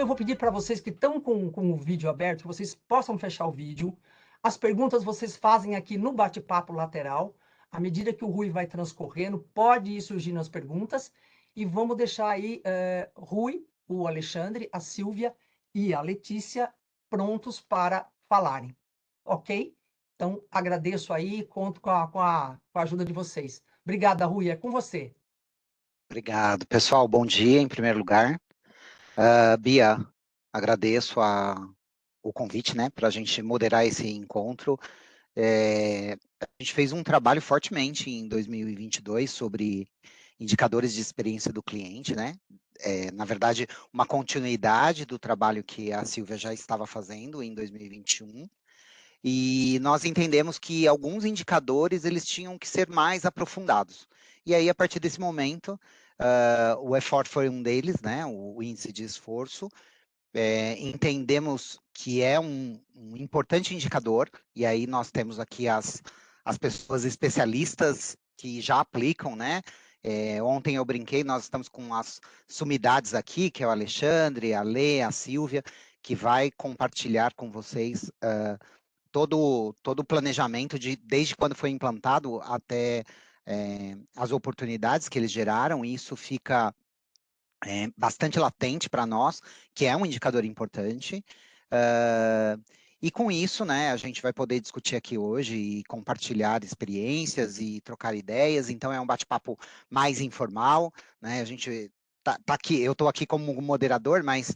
eu vou pedir para vocês que estão com o vídeo aberto, que vocês possam fechar o vídeo. As perguntas vocês fazem aqui no bate-papo lateral. À medida que o Rui vai transcorrendo, pode ir surgindo as perguntas. E vamos deixar aí Rui, o Alexandre, a Silvia e a Letícia prontos para falarem. Ok? Então, agradeço aí e conto com a ajuda de vocês. Obrigada, Rui. É com você. Obrigado. Pessoal, bom dia em primeiro lugar. Bia, agradeço o convite, né, para a gente moderar esse encontro. A gente fez um trabalho fortemente em 2022 sobre indicadores de experiência do cliente, né? Na verdade, uma continuidade do trabalho que a Silvia já estava fazendo em 2021. E nós entendemos que alguns indicadores eles tinham que ser mais aprofundados. E aí, a partir desse momento, o effort foi um deles, né? O índice de esforço. Entendemos que é um importante indicador, e aí nós temos aqui as pessoas especialistas que já aplicam, né? Ontem eu brinquei, nós estamos com as sumidades aqui, que é o Alexandre, a Lê, a Silvia, que vai compartilhar com vocês todo o planejamento desde quando foi implantado até as oportunidades que eles geraram, e isso fica bastante latente para nós, que é um indicador importante. E com isso, né, a gente vai poder discutir aqui hoje e compartilhar experiências e trocar ideias. Então, é um bate-papo mais informal, né? A gente tá aqui, eu estou aqui como moderador, mas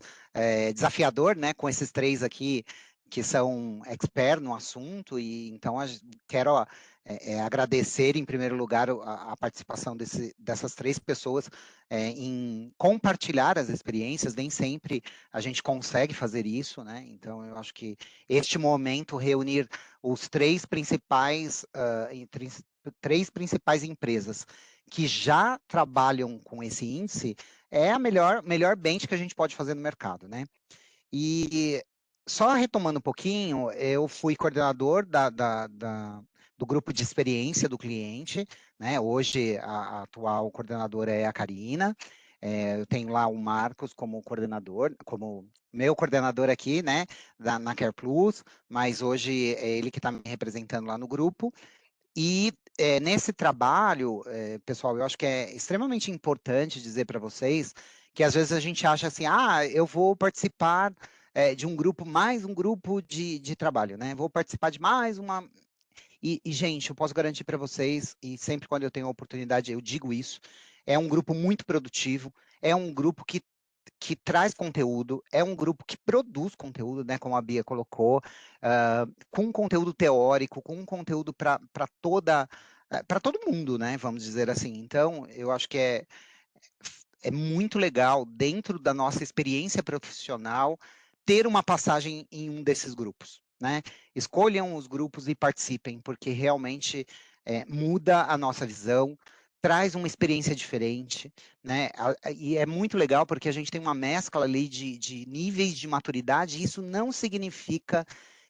desafiador, né, com esses três aqui que são expert no assunto. E então quero agradecer em primeiro lugar a participação dessas três pessoas em compartilhar as experiências. Nem sempre a gente consegue fazer isso, né? Então, eu acho que este momento reunir os três principais empresas que já trabalham com esse índice é a melhor bench que a gente pode fazer no mercado, né? E só retomando um pouquinho, eu fui coordenador do grupo de experiência do cliente, né? Hoje a atual coordenadora é a Karina. Eu tenho lá o Marcos como coordenador, como meu coordenador aqui, né, na Care Plus, mas hoje é ele que está me representando lá no grupo. E nesse trabalho, pessoal, eu acho que é extremamente importante dizer para vocês que às vezes a gente acha assim, eu vou participar de um grupo, mais um grupo de trabalho, né? Vou participar de mais uma. Gente, eu posso garantir para vocês, e sempre quando eu tenho a oportunidade eu digo isso, é um grupo muito produtivo, é um grupo que traz conteúdo, é um grupo que produz conteúdo, né, como a Bia colocou, com conteúdo teórico, com conteúdo para para todo mundo, né, vamos dizer assim. Então, eu acho que é muito legal, dentro da nossa experiência profissional, ter uma passagem em um desses grupos, né? Escolham os grupos e participem, porque realmente muda a nossa visão, traz uma experiência diferente, né? E é muito legal porque a gente tem uma mescla ali de níveis de maturidade, e isso não significa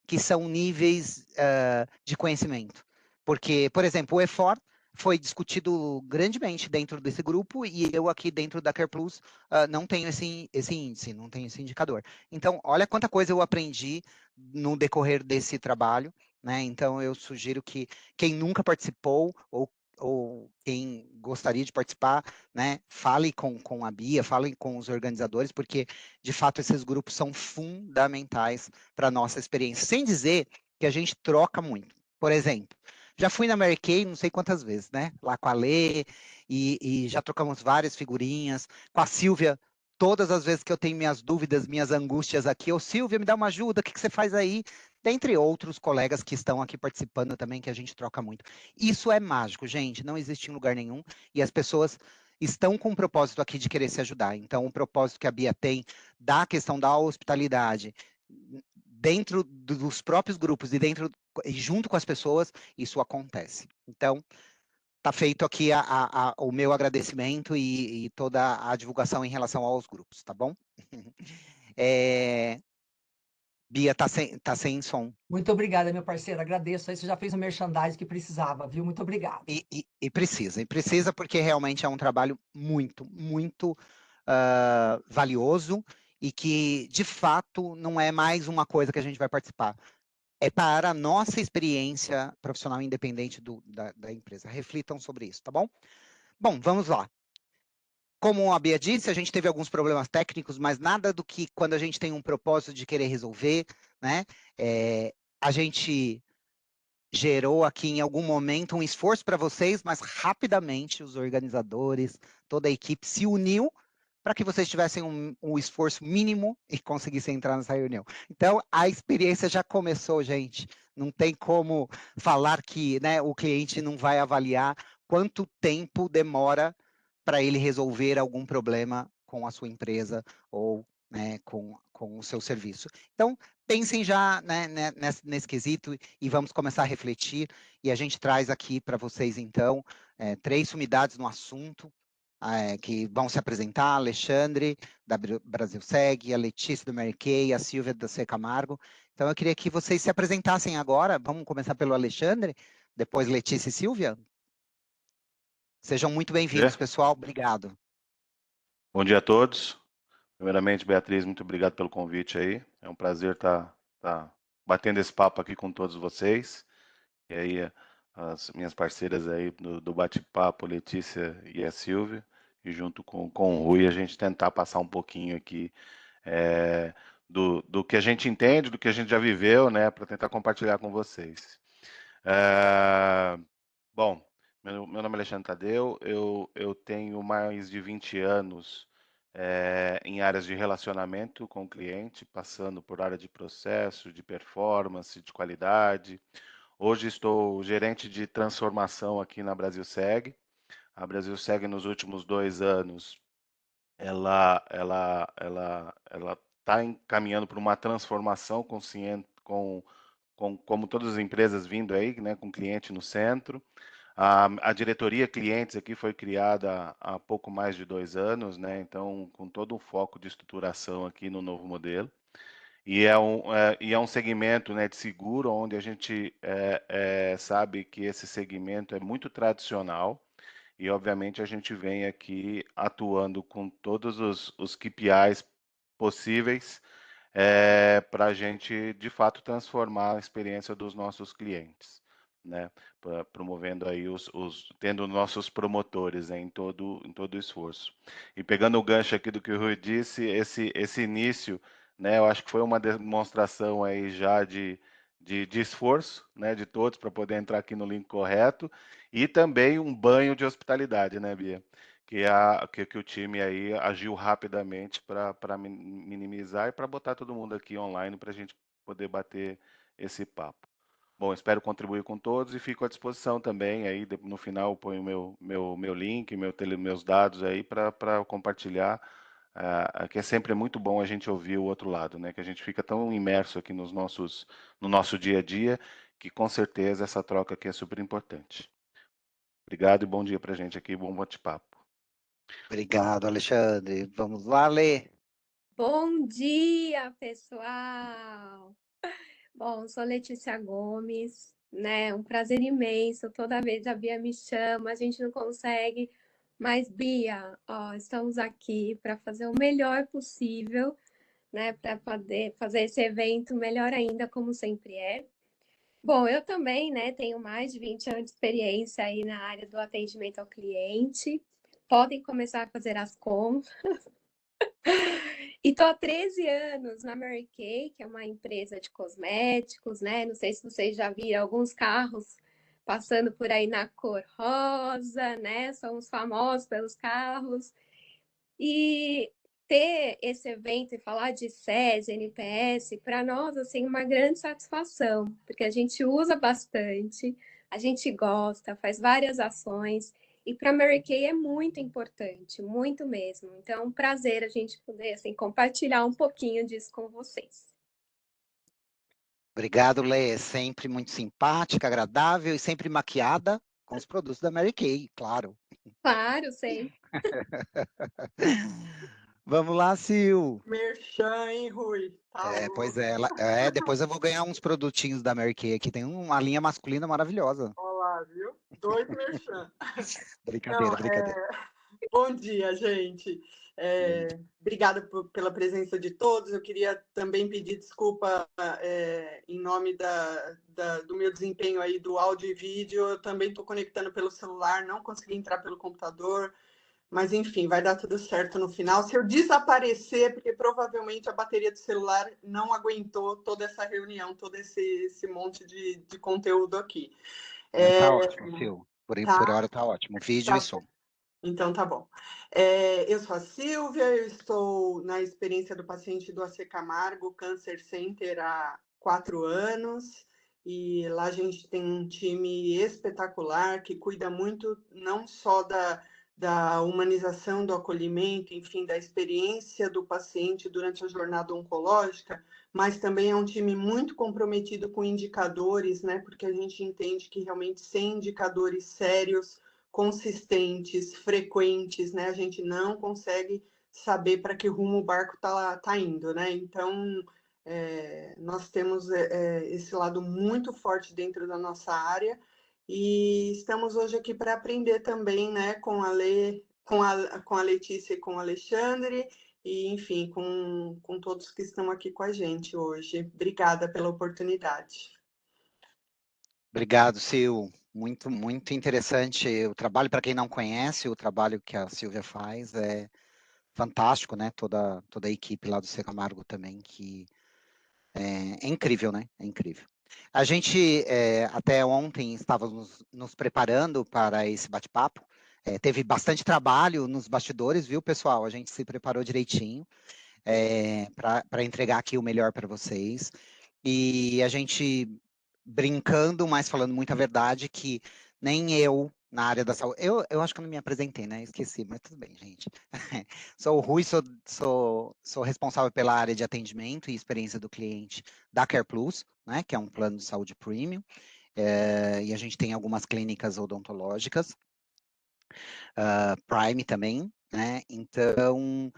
que são níveis de conhecimento. Porque, por exemplo, o EFOR foi discutido grandemente dentro desse grupo, e eu aqui dentro da Care Plus não tenho esse índice, não tenho esse indicador. Então, olha quanta coisa eu aprendi no decorrer desse trabalho, né? Então, eu sugiro que quem nunca participou ou quem gostaria de participar, né, fale com a Bia, fale com os organizadores, porque, de fato, esses grupos são fundamentais para a nossa experiência. Sem dizer que a gente troca muito. Por exemplo, já fui na Mary Kay não sei quantas vezes, né? Lá com a Lê, e já trocamos várias figurinhas. Com a Silvia, todas as vezes que eu tenho minhas dúvidas, minhas angústias aqui, ô Silvia, me dá uma ajuda, o que você faz aí? Dentre outros colegas que estão aqui participando também, que a gente troca muito. Isso é mágico, gente, não existe em lugar nenhum, e as pessoas estão com um propósito aqui de querer se ajudar. Então, o propósito que a Bia tem da questão da hospitalidade, dentro dos próprios grupos e junto com as pessoas, isso acontece. Então, está feito aqui o meu agradecimento e toda a divulgação em relação aos grupos, tá bom? Bia, tá sem som. Muito obrigada, meu parceiro. Agradeço. Aí você já fez o merchandising que precisava, viu? Muito obrigado. E precisa porque realmente é um trabalho muito, muito valioso, e que, de fato, não é mais uma coisa que a gente vai participar. É para a nossa experiência profissional independente da empresa. Reflitam sobre isso, tá bom? Bom, vamos lá. Como a Bia disse, a gente teve alguns problemas técnicos, mas nada do que quando a gente tem um propósito de querer resolver, né? A gente gerou aqui em algum momento um esforço para vocês, mas rapidamente os organizadores, toda a equipe se uniu para que vocês tivessem um esforço mínimo e conseguissem entrar nessa reunião. Então, a experiência já começou, gente. Não tem como falar que, né, o cliente não vai avaliar quanto tempo demora para ele resolver algum problema com a sua empresa ou, né, com o seu serviço. Então, pensem já, né, nesse quesito e vamos começar a refletir. E a gente traz aqui para vocês, então, 3 sumidades no assunto, que vão se apresentar: a Alexandre, da Brasil Segue, a Letícia, do Mary Kay, a Silvia, da C Camargo. Então, eu queria que vocês se apresentassem agora. Vamos começar pelo Alexandre, depois Letícia e Silvia. Sejam muito bem-vindos, pessoal. Obrigado. Bom dia a todos. Primeiramente, Beatriz, muito obrigado pelo convite aí. É um prazer estar batendo esse papo aqui com todos vocês. E aí, as minhas parceiras aí do bate-papo, Letícia e a Silvia, e junto com o Rui, a gente tentar passar um pouquinho aqui do que a gente entende, do que a gente já viveu, né, para tentar compartilhar com vocês. Bom, meu nome é Alexandre Tadeu, eu tenho mais de 20 anos em áreas de relacionamento com o cliente, passando por área de processo, de performance, de qualidade. Hoje estou gerente de transformação aqui na Brasil Segue. A Brasil Segue, nos últimos 2 anos, ela está encaminhando para uma transformação consciente, como todas as empresas vindo aí, né, com o cliente no centro. A diretoria clientes aqui foi criada há pouco mais de 2 anos, né? Então, com todo um foco de estruturação aqui no novo modelo. E é um segmento, né, de seguro, onde a gente sabe que esse segmento é muito tradicional e, obviamente, a gente vem aqui atuando com todos os KPIs possíveis para a gente, de fato, transformar a experiência dos nossos clientes, né? Promovendo aí tendo nossos promotores, né, em todo o esforço. E pegando o gancho aqui do que o Rui disse, esse início, né, eu acho que foi uma demonstração aí já de esforço, né, de todos para poder entrar aqui no link correto e também um banho de hospitalidade, né, Bia? Que o time aí agiu rapidamente para minimizar e para botar todo mundo aqui online para a gente poder bater esse papo. Bom, espero contribuir com todos e fico à disposição também. Aí no final eu ponho meu link, meus dados aí para compartilhar. Que é sempre muito bom a gente ouvir o outro lado, né? Que a gente fica tão imerso aqui no nosso dia a dia que com certeza essa troca aqui é super importante. Obrigado e bom dia para a gente aqui, bom bate-papo. Obrigado, Alexandre. Vamos lá, Lê. Bom dia, pessoal! Bom, sou Letícia Gomes, né? Um prazer imenso. Toda vez a Bia me chama, a gente não consegue. Mas, Bia, ó, estamos aqui para fazer o melhor possível, né? Para poder fazer esse evento melhor ainda, como sempre é. Bom, eu também, né, tenho mais de 20 anos de experiência aí na área do atendimento ao cliente. Podem começar a fazer as contas. E tô há 13 anos na Mary Kay, que é uma empresa de cosméticos, né? Não sei se vocês já viram alguns carros passando por aí na cor rosa, né? Somos famosos pelos carros. E ter esse evento e falar de SES, NPS, para nós, assim, uma grande satisfação, porque a gente usa bastante, a gente gosta, faz várias ações, e para a Mary Kay é muito importante, muito mesmo. Então, é um prazer a gente poder, assim, compartilhar um pouquinho disso com vocês. Obrigado, Lê. Sempre muito simpática, agradável e sempre maquiada com os produtos da Mary Kay, claro. Claro, sempre. Vamos lá, Sil. Merchan, hein, Rui? Tá Pois louco. é. Depois eu vou ganhar uns produtinhos da Mary Kay aqui. Tem uma linha masculina maravilhosa. Olá, viu? Dois merchan. Não, Brincadeira. Bom dia, gente. Obrigada pela presença de todos. Eu queria também pedir desculpa em nome do meu desempenho aí do áudio e vídeo. Eu também estou conectando pelo celular, não consegui entrar pelo computador, mas enfim, vai dar tudo certo no final. Se eu desaparecer, porque provavelmente a bateria do celular não aguentou toda essa reunião, todo esse monte de conteúdo aqui. Tá ótimo, Sil. Por hora tá ótimo. Vídeo e som. Então, tá bom. Eu sou a Silvia, eu estou na experiência do paciente do AC Camargo Cancer Center há 4 anos, e lá a gente tem um time espetacular que cuida muito não só da humanização do acolhimento, enfim, da experiência do paciente durante a jornada oncológica, mas também é um time muito comprometido com indicadores, né? Porque a gente entende que realmente sem indicadores sérios, consistentes, frequentes, né? A gente não consegue saber para que rumo o barco tá indo, né? Então, nós temos esse lado muito forte dentro da nossa área e estamos hoje aqui para aprender também, né, com a Letícia e com o Alexandre, e, enfim, com todos que estão aqui com a gente hoje. Obrigada pela oportunidade. Obrigado, Sil. Muito, muito interessante. O trabalho, para quem não conhece, o trabalho que a Silvia faz é fantástico, né? Toda a equipe lá do C Camargo também, que é incrível, né? É incrível. A gente, até ontem, estávamos nos preparando para esse bate-papo. Teve bastante trabalho nos bastidores, viu, pessoal? A gente se preparou direitinho para entregar aqui o melhor para vocês. E a gente brincando, mas falando muita verdade, que nem eu, na área da saúde, eu acho que eu não me apresentei, né? Esqueci, mas tudo bem, gente. Sou o Rui, sou responsável pela área de atendimento e experiência do cliente da Care Plus, né? Que é um plano de saúde premium. E a gente tem algumas clínicas odontológicas, Prime também, né? Então,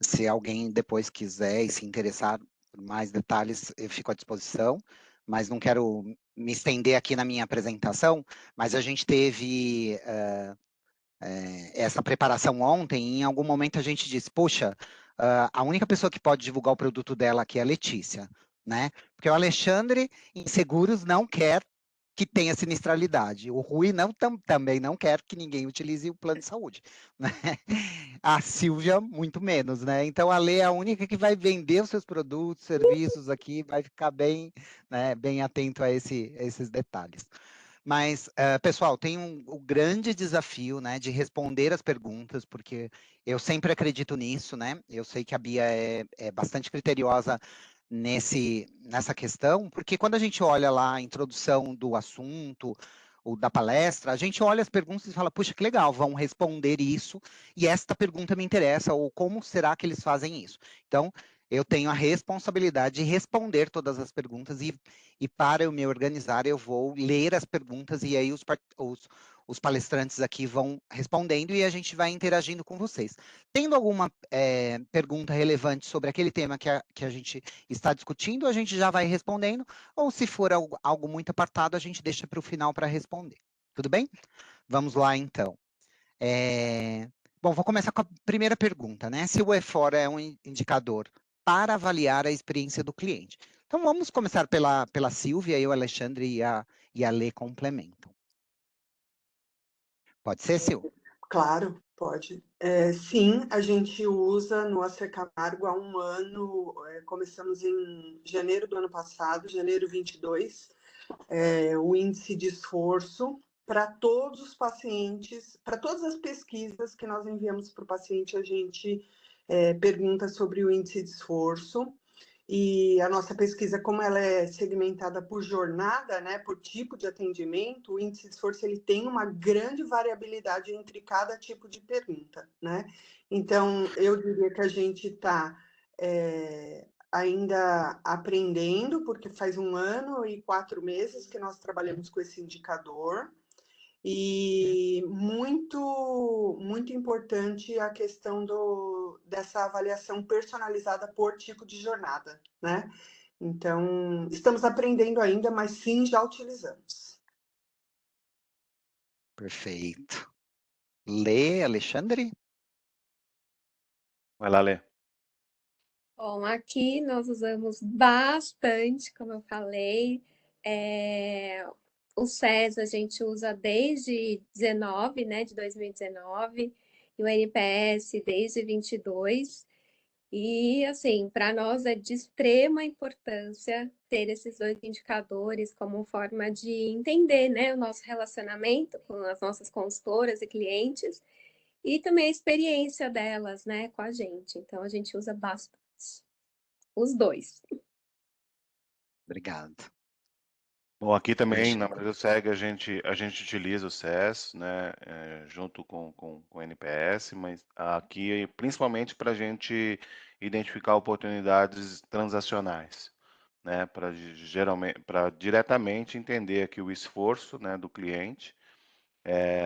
se alguém depois quiser e se interessar por mais detalhes, eu fico à disposição, mas não quero me estender aqui na minha apresentação, mas a gente teve essa preparação ontem, e em algum momento a gente disse, poxa, a única pessoa que pode divulgar o produto dela aqui é a Letícia, né? Porque o Alexandre, em seguros, não quer que tenha sinistralidade. O Rui também não quer que ninguém utilize o plano de saúde. Né? A Silvia, muito menos, né? Então, a Lê é a única que vai vender os seus produtos, serviços aqui, vai ficar bem, né, bem atento a esses detalhes. Mas, pessoal, tem um grande desafio, né, de responder as perguntas, porque eu sempre acredito nisso, né? Eu sei que a Bia é bastante criteriosa nessa questão, porque quando a gente olha lá a introdução do assunto, ou da palestra, a gente olha as perguntas e fala, puxa, que legal, vão responder isso, e esta pergunta me interessa, ou como será que eles fazem isso? Então, eu tenho a responsabilidade de responder todas as perguntas, e para eu me organizar, eu vou ler as perguntas, e aí os palestrantes aqui vão respondendo, e a gente vai interagindo com vocês. Tendo alguma pergunta relevante sobre aquele tema que a gente está discutindo, a gente já vai respondendo, ou se for algo muito apartado, a gente deixa para o final para responder. Tudo bem? Vamos lá, então. Bom, vou começar com a primeira pergunta, né? Se o E4 é um indicador para avaliar a experiência do cliente. Então, vamos começar pela Silvia, e o Alexandre e a Lê complementam. Pode ser, Sil? Claro, pode. Sim, a gente usa no AC Camargo há 1 ano, começamos em janeiro do ano passado, janeiro 22, o índice de esforço para todos os pacientes, para todas as pesquisas que nós enviamos para o paciente, a gente pergunta sobre o índice de esforço. E a nossa pesquisa, como ela é segmentada por jornada, né, por tipo de atendimento, o índice de esforço ele tem uma grande variabilidade entre cada tipo de pergunta, né? Então, eu diria que a gente está ainda aprendendo, porque faz 1 ano e 4 meses que nós trabalhamos com esse indicador, e muito, muito importante a questão dessa avaliação personalizada por tipo de jornada, né? Então, estamos aprendendo ainda, mas sim, já utilizamos. Perfeito. Lê, Alexandre? Vai lá, Lê. Bom, aqui nós usamos bastante, como eu falei. O SES a gente usa desde 19, né, de 2019, e o NPS desde 22. E, assim, para nós é de extrema importância ter esses dois indicadores como forma de entender, né, o nosso relacionamento com as nossas consultoras e clientes e também a experiência delas, né, com a gente. Então, a gente usa bastante os dois. Obrigado. Bom, aqui também, na Alexandre. Brasil Segue, a gente utiliza o SES, né, junto com o NPS, mas aqui, principalmente para a gente identificar oportunidades transacionais, né, para diretamente entender aqui o esforço, né, do cliente,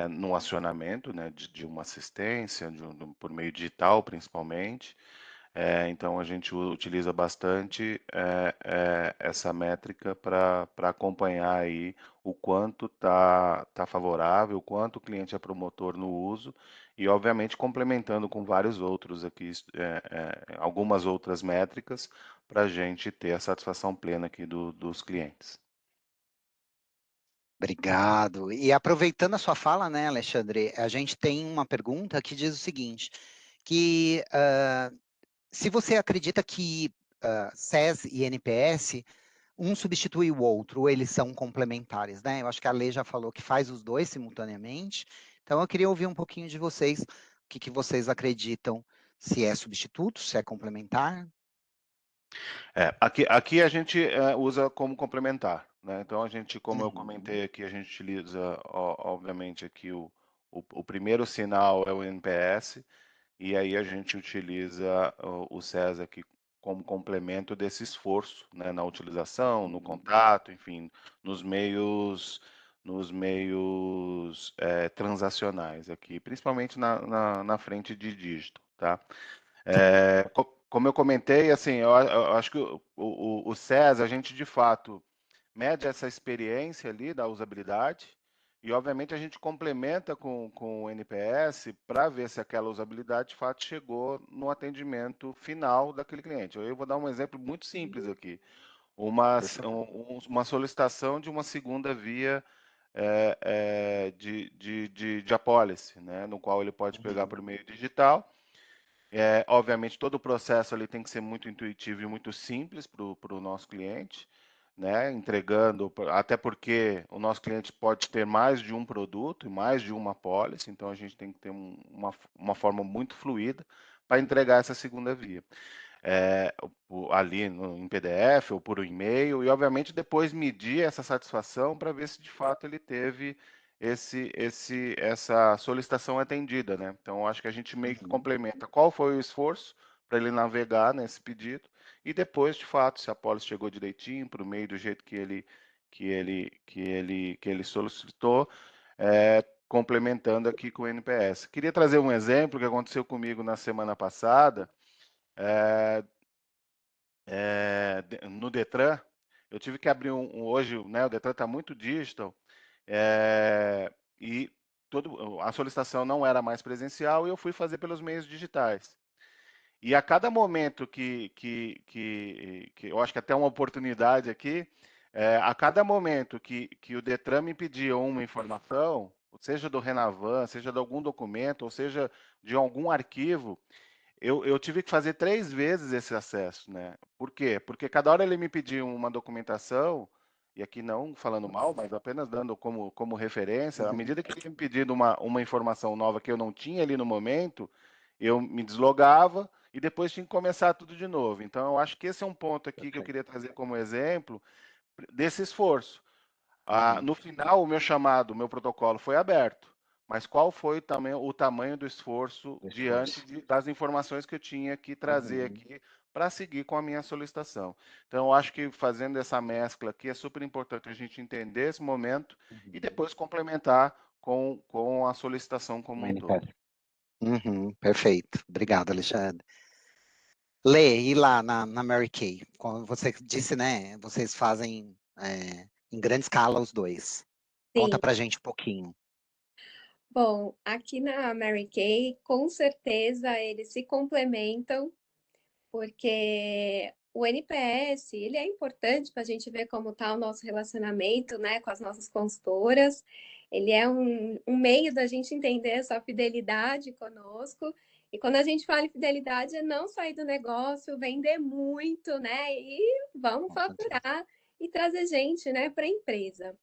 no acionamento, né, de uma assistência, por meio digital, principalmente. Então, a gente utiliza bastante essa métrica para acompanhar aí o quanto tá favorável, o quanto o cliente é promotor no uso e, obviamente, complementando com vários outros aqui, algumas outras métricas para a gente ter a satisfação plena aqui dos clientes. Obrigado. E aproveitando a sua fala, né, Alexandre, a gente tem uma pergunta que diz o seguinte, que se você acredita que SES e NPS, um substitui o outro, ou eles são complementares, né? Eu acho que a Lê já falou que faz os dois simultaneamente, então eu queria ouvir um pouquinho de vocês, o que vocês acreditam, se é substituto, se é complementar. Aqui a gente usa como complementar, né? Então a gente, como eu Uhum. comentei aqui, a gente utiliza, obviamente, aqui o primeiro sinal é o NPS, e aí a gente utiliza o SES aqui como complemento desse esforço, né, na utilização, no contato, enfim, nos meios transacionais aqui, principalmente na frente de dígito, tá? Como eu comentei, assim, eu acho que o SES, a gente de fato mede essa experiência ali da usabilidade e, obviamente, a gente complementa com o NPS para ver se aquela usabilidade de fato chegou no atendimento final daquele cliente. Eu vou dar um exemplo muito simples aqui. Uma solicitação de uma segunda via de apólice, né, no qual ele pode pegar por meio digital. Obviamente, todo o processo ali tem que ser muito intuitivo e muito simples para o nosso cliente, né? Entregando, até porque o nosso cliente pode ter mais de um produto e mais de uma apólice, então a gente tem que ter uma forma muito fluida para entregar essa segunda via. Ali em PDF ou por e-mail, e obviamente depois medir essa satisfação para ver se de fato ele teve essa solicitação atendida, né? Então, eu acho que a gente meio que complementa qual foi o esforço para ele navegar nesse pedido e depois, de fato, se a pólice chegou direitinho para o meio do jeito que ele solicitou, complementando aqui com o NPS. Queria trazer um exemplo que aconteceu comigo na semana passada. No Detran, eu tive que abrir hoje, né, o Detran está muito digital, e a solicitação não era mais presencial e eu fui fazer pelos meios digitais. E a cada momento que eu acho que até uma oportunidade aqui, a cada momento que o Detran me pedia uma informação, seja do Renavan, seja de algum documento, ou seja de algum arquivo, eu tive que fazer 3 vezes esse acesso, né? Por quê? Porque cada hora ele me pedia uma documentação, e aqui não falando mal, mas apenas dando como referência, à medida que ele ia me pedindo uma informação nova que eu não tinha ali no momento, eu me deslogava e depois tinha que começar tudo de novo. Então, eu acho que esse é um ponto aqui que eu queria trazer como exemplo desse esforço. No final, o meu chamado, o meu protocolo foi aberto, mas qual foi o tamanho do esforço diante das informações que eu tinha que trazer aqui para seguir com a minha solicitação? Então, eu acho que fazendo essa mescla aqui é super importante a gente entender esse momento e depois complementar com a solicitação como um todo. Perfeito. Obrigado, Alexandre. Lê, e lá na Mary Kay? Como você disse, né? Vocês fazem em grande escala os dois. Conta Sim. pra gente um pouquinho. Bom, aqui na Mary Kay, com certeza eles se complementam, porque o NPS, ele é importante para a gente ver como está o nosso relacionamento, né, com as nossas consultoras. Ele é um meio da gente entender essa fidelidade conosco. E quando a gente fala em fidelidade, é não sair do negócio, vender muito, né, e vamos Com certeza. faturar e trazer gente, né, para a empresa.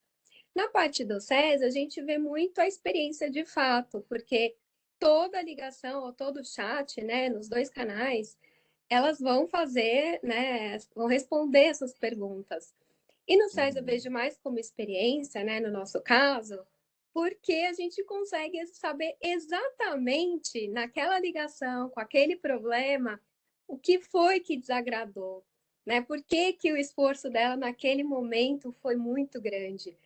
Na parte do SES, a gente vê muito a experiência de fato, porque toda ligação ou todo chat, né, nos 2 canais, elas vão fazer, né, vão responder essas perguntas. E no SES eu vejo mais como experiência, né, no nosso caso, porque a gente consegue saber exatamente naquela ligação, com aquele problema, o que foi que desagradou, né? Por que que o esforço dela naquele momento foi muito grande.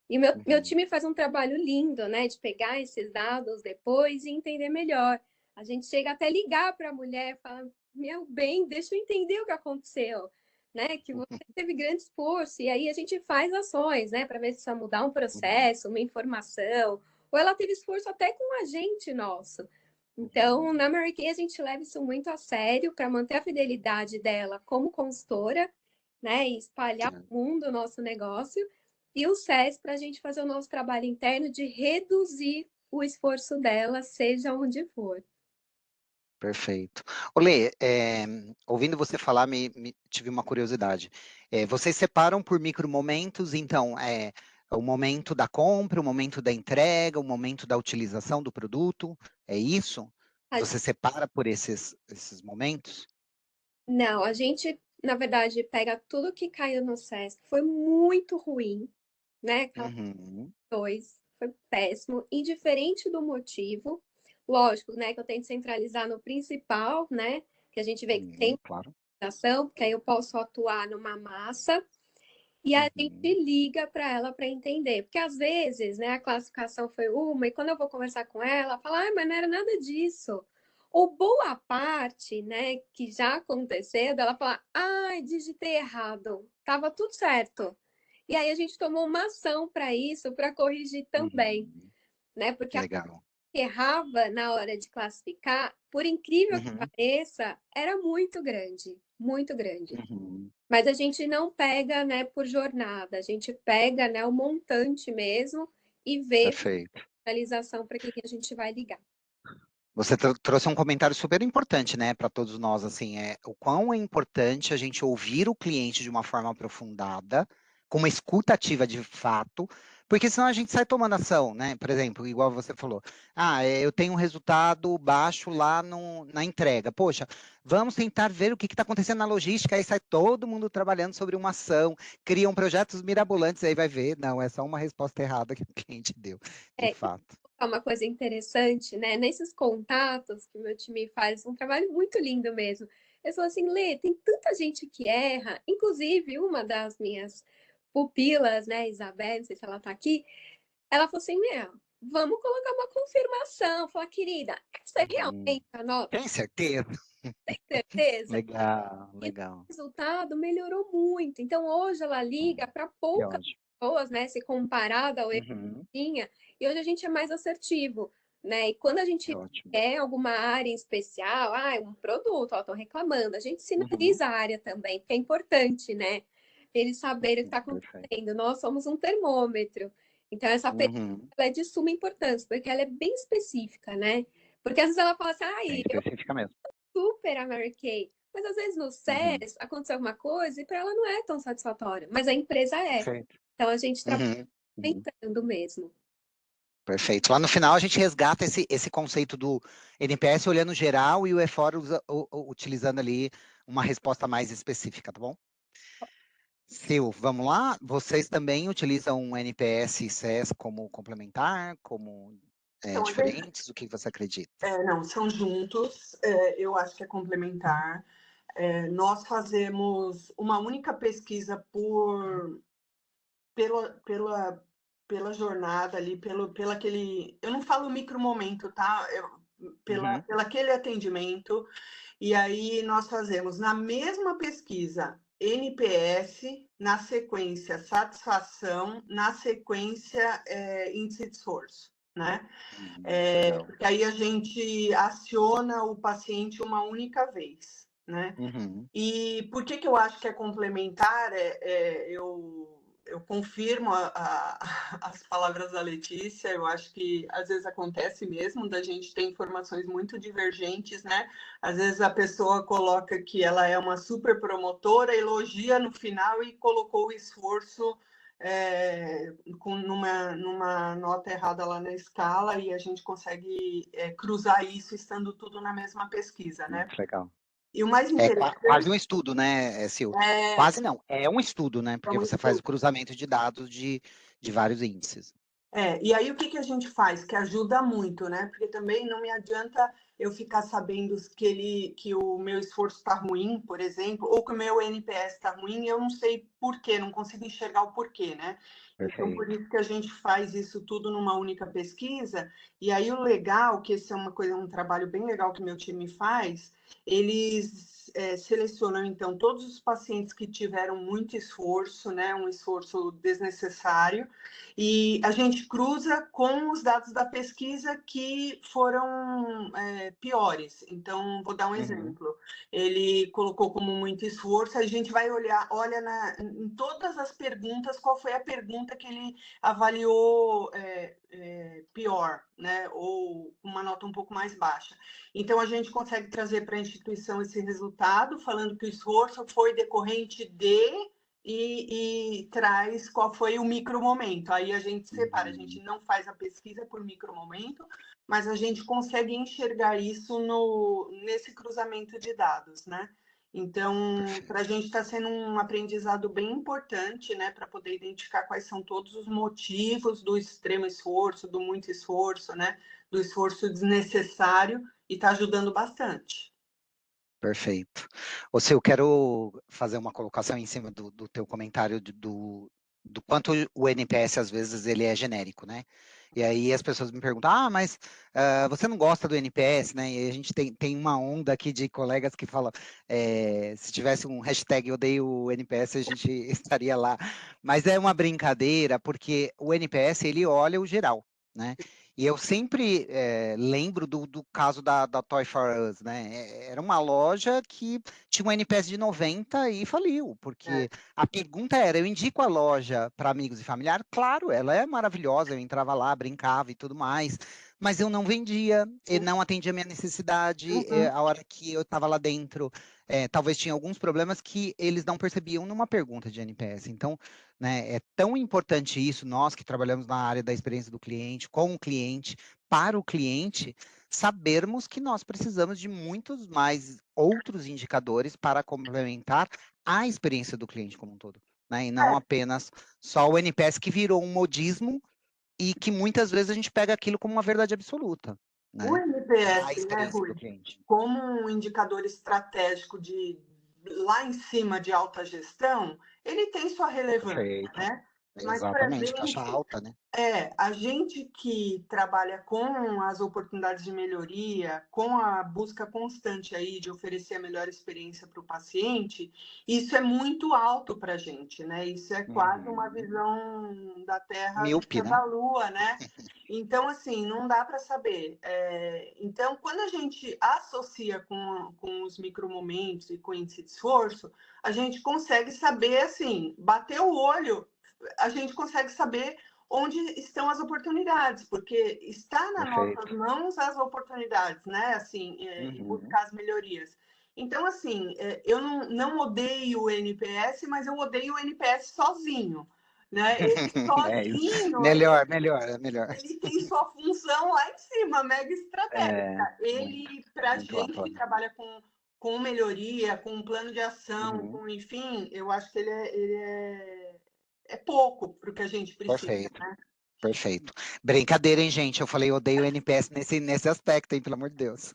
E meu time faz um trabalho lindo, né, de pegar esses dados depois e entender melhor. A gente chega até ligar para a mulher e fala, meu bem, deixa eu entender o que aconteceu, né, que você teve grande esforço, e aí a gente faz ações, né, para ver se precisa mudar um processo, uma informação, ou ela teve esforço até com a gente nosso. Então, na Mary Kay, a gente leva isso muito a sério para manter a fidelidade dela como consultora, né, e espalhar o mundo o nosso negócio, e o SES para a gente fazer o nosso trabalho interno de reduzir o esforço dela, seja onde for. Perfeito. Olê, ouvindo você falar, tive uma curiosidade. Vocês separam por micromomentos, então, o momento da compra, o momento da entrega, o momento da utilização do produto, é isso? Você separa por esses momentos? Não, a gente, na verdade, pega tudo que caiu no SES, que foi muito ruim, né? Foi péssimo, indiferente do motivo. Lógico, né, que eu tento centralizar no principal, né? Que a gente vê que tem Claro. ação, porque aí eu posso atuar numa massa. E a gente liga para ela para entender, porque às vezes, né, a classificação foi uma, e quando eu vou conversar com ela, fala, ah, mas não era nada disso. Ou boa parte, né, que já aconteceu, dela falar, ai, digitei errado, tava tudo certo. E aí a gente tomou uma ação para isso, para corrigir também, né, porque Legal. errava na hora de classificar, por incrível que pareça, era muito grande, muito grande. Mas a gente não pega, né, por jornada, a gente pega, né, o montante mesmo e vê Perfeito. a finalização para quem a gente vai ligar. Você trouxe um comentário super importante, né, para todos nós, assim, o quão é importante a gente ouvir o cliente de uma forma aprofundada, com uma escuta ativa de fato, porque senão a gente sai tomando ação, né? Por exemplo, igual você falou, eu tenho um resultado baixo lá na entrega. Poxa, vamos tentar ver o que está acontecendo na logística, aí sai todo mundo trabalhando sobre uma ação, criam projetos mirabolantes, aí vai ver, não, é só uma resposta errada que o cliente deu, de fato. Uma coisa interessante, né? Nesses contatos que o meu time faz, um trabalho muito lindo mesmo. Eles falam assim, Lê, tem tanta gente que erra, inclusive uma das minhas pupilas, né, Isabel, não sei se ela tá aqui, ela falou assim, vamos colocar uma confirmação. Falar, querida, essa é realmente a nota? Tem certeza? Tem certeza? Legal, E legal. o resultado melhorou muito. Então, hoje ela liga para poucas pessoas, né, se comparada ao erro que tinha, e hoje a gente é mais assertivo, né? E quando a gente quer alguma área em especial, um produto, estão reclamando, a gente sinaliza a área também, porque é importante, né? Eles saberem o que está acontecendo. Nós somos um termômetro. Então, essa pergunta é de suma importância, porque ela é bem específica, né? Porque às vezes ela fala assim, específica mesmo. Super a Mary Kay, mas às vezes no SES aconteceu alguma coisa e para ela não é tão satisfatório, mas a empresa é. Perfeito. Então a gente trabalha tentando mesmo. Perfeito. Lá no final a gente resgata esse conceito do NPS olhando geral e o EFOR utilizando ali uma resposta mais específica, tá bom? Sil, vamos lá? Vocês também utilizam o NPS e SES como complementar, como diferentes? O que você acredita? Não, são juntos. Eu acho que é complementar. Nós fazemos uma única pesquisa pela jornada ali, pelo aquele... Eu não falo micro momento, tá? Pelo aquele atendimento. E aí nós fazemos na mesma pesquisa NPS, na sequência satisfação, na sequência índice de esforço. né? Legal. Porque aí a gente aciona o paciente uma única vez, né? Uhum. E por que que eu acho que é complementar? Eu confirmo as palavras da Letícia, eu acho que às vezes acontece mesmo da gente ter informações muito divergentes, né? Às vezes a pessoa coloca que ela é uma super promotora, elogia no final e colocou o esforço numa nota errada lá na escala, e a gente consegue cruzar isso estando tudo na mesma pesquisa, né? Muito legal. E o mais É interessante quase um estudo, né, Sil? Quase não, é um estudo, né? Porque um você faz o estudo. cruzamento de dados de vários índices. E aí o que que a gente faz? Que ajuda muito, né? Porque também não me adianta eu ficar sabendo que o meu esforço está ruim, por exemplo, ou que o meu NPS está ruim, eu não sei porquê, não consigo enxergar o porquê, né? Então, por Perfeito. isso que a gente faz isso tudo numa única pesquisa. E aí o legal, que esse é um trabalho bem legal que meu time faz, eles selecionam, então, todos os pacientes que tiveram muito esforço, né? Um esforço desnecessário, e a gente cruza com os dados da pesquisa que foram piores. Então, vou dar um exemplo. Ele colocou como muito esforço, a gente vai olha em todas as perguntas, qual foi a pergunta que ele avaliou pior, né? Ou uma nota um pouco mais baixa. Então, a gente consegue trazer para a instituição esse resultado, falando que o esforço foi decorrente de e traz qual foi o micromomento. Aí a gente separa, a gente não faz a pesquisa por micromomento, mas a gente consegue enxergar isso nesse cruzamento de dados, né? Então, para a gente está sendo um aprendizado bem importante, né, para poder identificar quais são todos os motivos do extremo esforço, do muito esforço, né, do esforço desnecessário, e está ajudando bastante. Perfeito. Ô, Sil, eu quero fazer uma colocação em cima do teu comentário do quanto o NPS, às vezes, ele é genérico, né? E aí as pessoas me perguntam, mas você não gosta do NPS, né? E a gente tem uma onda aqui de colegas que falam, se tivesse um hashtag odeio o NPS, a gente estaria lá. Mas é uma brincadeira, porque o NPS, ele olha o geral, né? E eu sempre lembro do caso da Toy For Us, né? Era uma loja que tinha um NPS de 90 e faliu, porque a pergunta era, eu indico a loja para amigos e familiares? Claro, ela é maravilhosa, eu entrava lá, brincava e tudo mais, mas eu não vendia, e não atendia a minha necessidade, a hora que eu estava lá dentro, talvez tinha alguns problemas que eles não percebiam numa pergunta de NPS. Então, né, é tão importante isso, nós que trabalhamos na área da experiência do cliente, com o cliente, para o cliente, sabermos que nós precisamos de muitos mais outros indicadores para complementar a experiência do cliente como um todo, né? E não apenas só o NPS que virou um modismo e que muitas vezes a gente pega aquilo como uma verdade absoluta, O né? Da NPS, né, experiência Rui, do cliente. como um indicador estratégico lá em cima de alta gestão, ele tem sua relevância, Perfeito. né? Mas para a Exatamente, caixa gente, alta, né? a gente que trabalha com as oportunidades de melhoria, com a busca constante aí de oferecer a melhor experiência para o paciente, isso é muito alto para a gente, né? Isso é quase uma visão da Terra à Míope, vista né? da Lua, né? Então, assim, não dá para saber. Então, quando a gente associa com os micromomentos e com o índice de esforço, a gente consegue saber, assim, bater o olho, a gente consegue saber onde estão as oportunidades, porque está nas nossas Perfeito. mãos as oportunidades, né? Assim, e buscar as melhorias. Então, assim, eu não odeio o NPS, mas eu odeio o NPS sozinho, né? Ele sozinho, Melhor. ele tem sua função lá em cima, mega estratégica. Ele, para a muito gente que bacana. trabalha com melhoria, com plano de ação, enfim, eu acho que ele é pouco para o que a gente precisa, Perfeito. né? Perfeito. Brincadeira, hein, gente? Eu falei, eu odeio o NPS nesse aspecto, hein, pelo amor de Deus.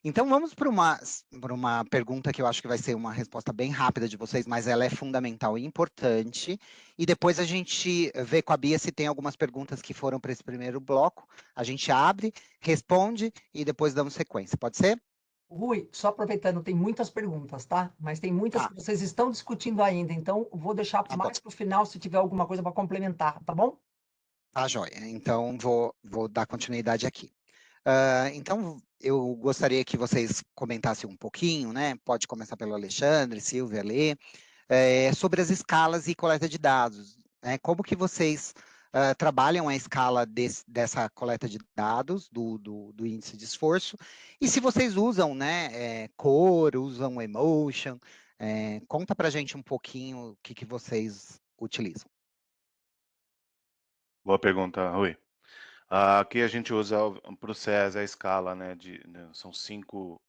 Então, vamos para uma pergunta que eu acho que vai ser uma resposta bem rápida de vocês, mas ela é fundamental e importante. E depois a gente vê com a Bia se tem algumas perguntas que foram para esse primeiro bloco. A gente abre, responde e depois damos sequência. Pode ser? Rui, só aproveitando, tem muitas perguntas, tá? Mas tem muitas Tá, que vocês estão discutindo ainda, então vou deixar tá bom. mais para o final se tiver alguma coisa para complementar, tá bom? Tá, joia. Então, vou dar continuidade aqui. Então, eu gostaria que vocês comentassem um pouquinho, né? Pode começar pelo Alexandre, Silvia, Lê, sobre as escalas e coleta de dados, né? Como que vocês trabalham a escala dessa coleta de dados, do índice de esforço, e se vocês usam, né, cor, usam emotion, conta pra gente um pouquinho o que vocês utilizam. Boa pergunta, Rui. Aqui a gente usa para o SES a escala, né, são 5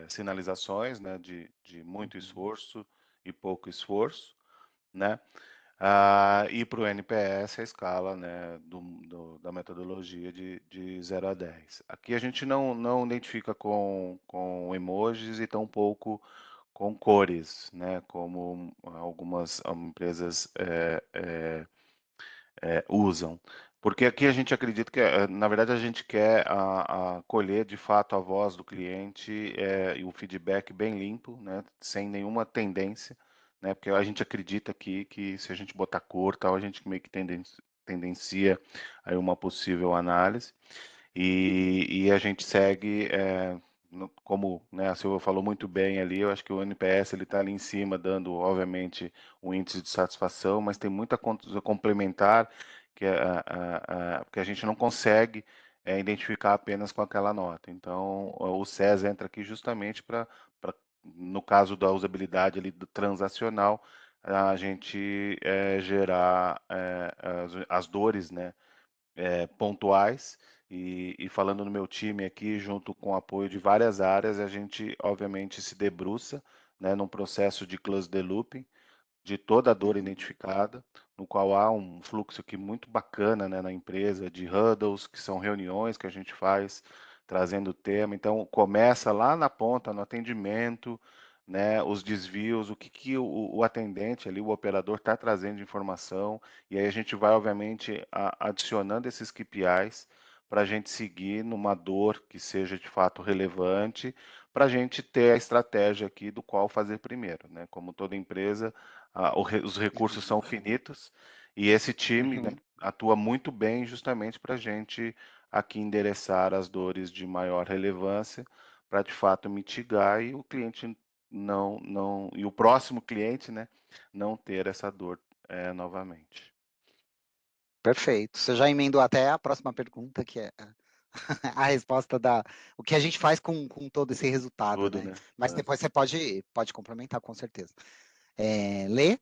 sinalizações, né, de muito esforço e pouco esforço, né? E para o NPS a escala, né, da metodologia de 0 a 10. Aqui a gente não identifica com emojis e tampouco com cores, né, como algumas empresas usam. Porque aqui a gente acredita que, na verdade, a gente quer colher de fato a voz do cliente e o feedback bem limpo, né, sem nenhuma tendência, né, porque a gente acredita aqui que se a gente botar cor, tal, a gente meio que tendencia aí uma possível análise. E a gente segue, como, né, a Silvia falou muito bem ali, eu acho que o NPS ele está ali em cima, dando, obviamente, um índice de satisfação, mas tem muita coisa complementar que a gente não consegue identificar apenas com aquela nota. Então, o SES entra aqui justamente para, no caso da usabilidade ali do transacional, a gente gerar as dores, né, pontuais, e falando no meu time aqui, junto com o apoio de várias áreas, a gente obviamente se debruça, né, num processo de close the looping, de toda a dor identificada, no qual há um fluxo aqui muito bacana, né, na empresa, de huddles, que são reuniões que a gente faz, trazendo o tema. Então, começa lá na ponta, no atendimento, né, os desvios, o que o atendente ali, o operador está trazendo de informação, e aí a gente vai, obviamente, adicionando esses KPIs para a gente seguir numa dor que seja de fato relevante, para a gente ter a estratégia aqui do qual fazer primeiro, né? Como toda empresa, os recursos são finitos, e esse time, né, atua muito bem justamente para a gente aqui endereçar as dores de maior relevância, para de fato mitigar e o cliente e o próximo cliente, né, não ter essa dor novamente. Perfeito. Você já emendou até a próxima pergunta, que é a resposta o que a gente faz com todo esse resultado, Tudo, né? né? Mas depois você pode complementar, com certeza. Lê?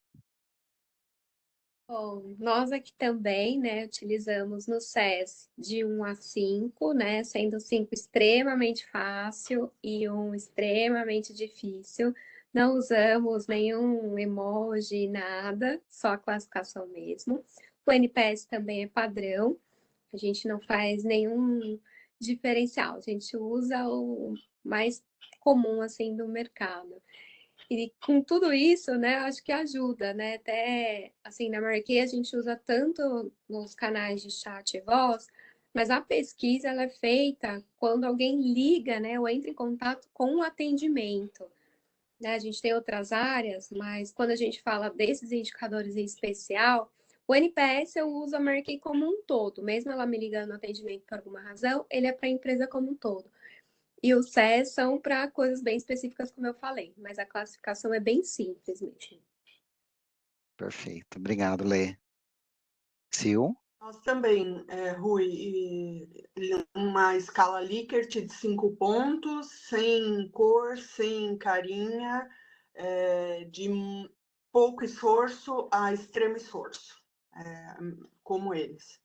Bom, nós aqui também, né, utilizamos no SES de 1 a 5, né, sendo 5 extremamente fácil e 1 extremamente difícil. Não usamos nenhum emoji, nada, só a classificação mesmo. O NPS também é padrão, a gente não faz nenhum diferencial, a gente usa o mais comum, assim, do mercado. E com tudo isso, né, acho que ajuda, né? Até, assim, na Marquee a gente usa tanto nos canais de chat e voz, mas a pesquisa, ela é feita quando alguém liga, né, ou entra em contato com o atendimento, né? A gente tem outras áreas, mas quando a gente fala desses indicadores em especial, o NPS eu uso a Marquee como um todo, mesmo ela me ligando no atendimento por alguma razão, ele é para a empresa como um todo. E os SES são para coisas bem específicas, como eu falei, mas a classificação é bem simples mesmo. Perfeito. Obrigado, Lê. Sil? Nós também, Rui, uma escala Likert de 5 pontos, sem cor, sem carinha, de pouco esforço a extremo esforço, como eles.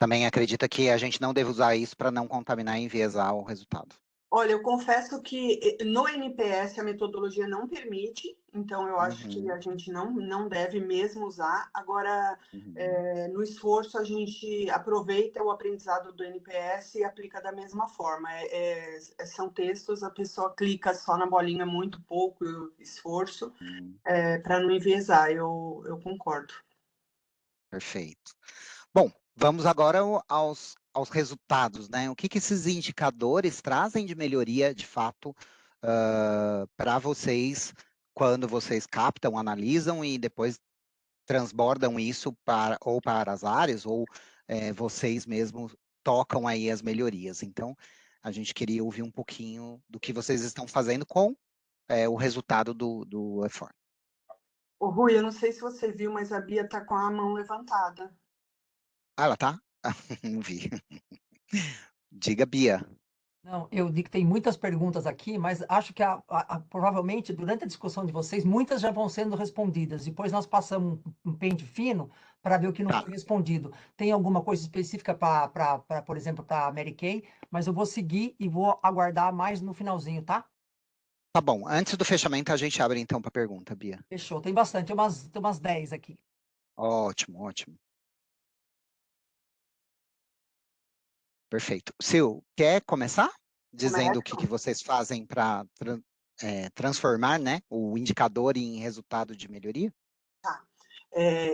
Também acredita que a gente não deve usar isso para não contaminar e enviesar o resultado. Olha, eu confesso que no NPS a metodologia não permite, então eu acho que a gente não deve mesmo usar. Agora, no esforço, a gente aproveita o aprendizado do NPS e aplica da mesma forma. São textos, a pessoa clica só na bolinha, muito pouco esforço, para não enviesar, eu concordo. Perfeito. Bom, vamos agora aos resultados, né? O que esses indicadores trazem de melhoria, de fato, para vocês, quando vocês captam, analisam e depois transbordam isso ou para as áreas, ou vocês mesmos tocam aí as melhorias. Então, a gente queria ouvir um pouquinho do que vocês estão fazendo com o resultado do e-form. Ô, Rui, eu não sei se você viu, mas a Bia está com a mão levantada. Ah, ela tá? Não vi. Diga, Bia. Não, eu vi que tem muitas perguntas aqui, mas acho que provavelmente durante a discussão de vocês, muitas já vão sendo respondidas. Depois nós passamos um pente fino para ver o que não Tá. foi respondido. Tem alguma coisa específica para, por exemplo, para a Mary Kay, mas eu vou seguir e vou aguardar mais no finalzinho, tá? Tá bom. Antes do fechamento, a gente abre então para pergunta, Bia. Fechou. Tem bastante, tem umas 10 aqui. Ótimo, ótimo. Perfeito. Sil, quer começar? Dizendo o que vocês fazem para transformar, né, o indicador em resultado de melhoria? Tá.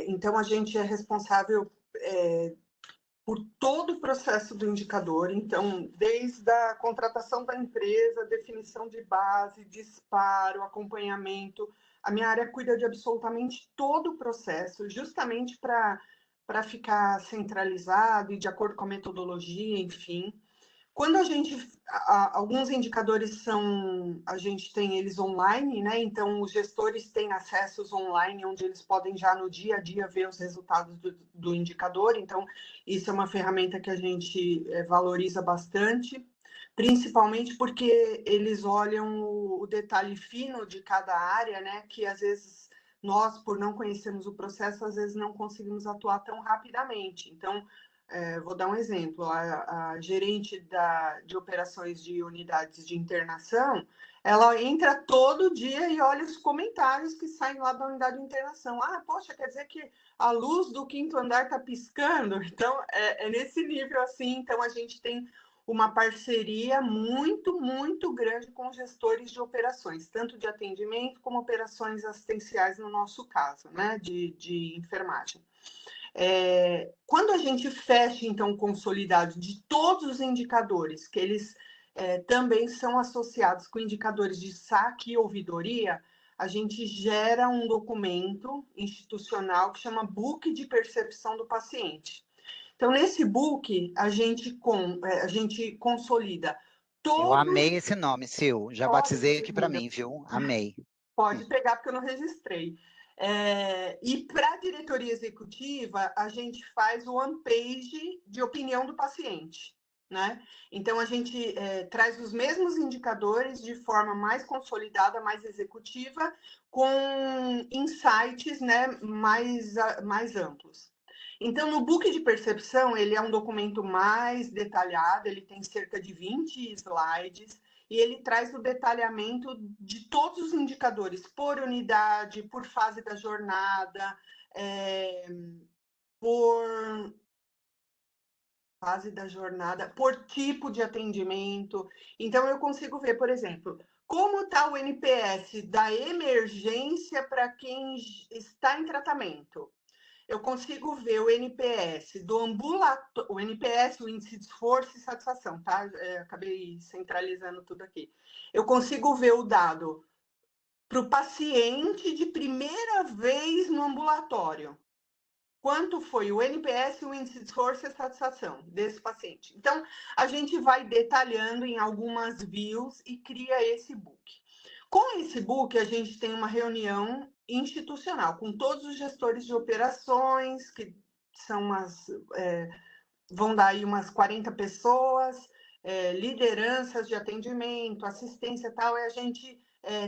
Então, a gente é responsável por todo o processo do indicador. Então, desde a contratação da empresa, definição de base, disparo, acompanhamento, a minha área cuida de absolutamente todo o processo, justamente para ficar centralizado e de acordo com a metodologia, enfim. Quando alguns indicadores a gente tem eles online, né? Então, os gestores têm acessos online, onde eles podem já no dia a dia ver os resultados do indicador. Então, isso é uma ferramenta que a gente valoriza bastante, principalmente porque eles olham o detalhe fino de cada área, né? Que às vezes nós, por não conhecermos o processo, às vezes não conseguimos atuar tão rapidamente. Então, vou dar um exemplo, a gerente de operações de unidades de internação, ela entra todo dia e olha os comentários que saem lá da unidade de internação. Ah, poxa, quer dizer que a luz do 5º andar está piscando? Então, é nesse nível assim. Então, a gente tem uma parceria muito, muito grande com gestores de operações, tanto de atendimento como operações assistenciais, no nosso caso, né, de enfermagem. Quando a gente fecha, então, consolidado de todos os indicadores, que eles também são associados com indicadores de saque e ouvidoria, a gente gera um documento institucional que chama Book de Percepção do Paciente. Então, nesse book, a gente consolida todo... Eu amei esse nome, Sil. Já batizei aqui para mim, viu? Amei. Pode pegar, porque eu não registrei. E para a diretoria executiva, a gente faz o one-page de opinião do paciente, né? Então, a gente traz os mesmos indicadores de forma mais consolidada, mais executiva, com insights, né, mais amplos. Então, no book de percepção, ele é um documento mais detalhado, ele tem cerca de 20 slides, e ele traz o detalhamento de todos os indicadores, por unidade, por fase da jornada, por fase da jornada, por tipo de atendimento. Então, eu consigo ver, por exemplo, como está o NPS da emergência para quem está em tratamento. Eu consigo ver o NPS do ambulatório, o NPS, o índice de esforço e satisfação, tá? Acabei centralizando tudo aqui. Eu consigo ver o dado para o paciente de primeira vez no ambulatório. Quanto foi o NPS, o índice de esforço e satisfação desse paciente. Então, a gente vai detalhando em algumas views e cria esse book. Com esse book, a gente tem uma reunião institucional com todos os gestores de operações, que são vão dar aí umas 40 pessoas, lideranças de atendimento, assistência e tal, e a gente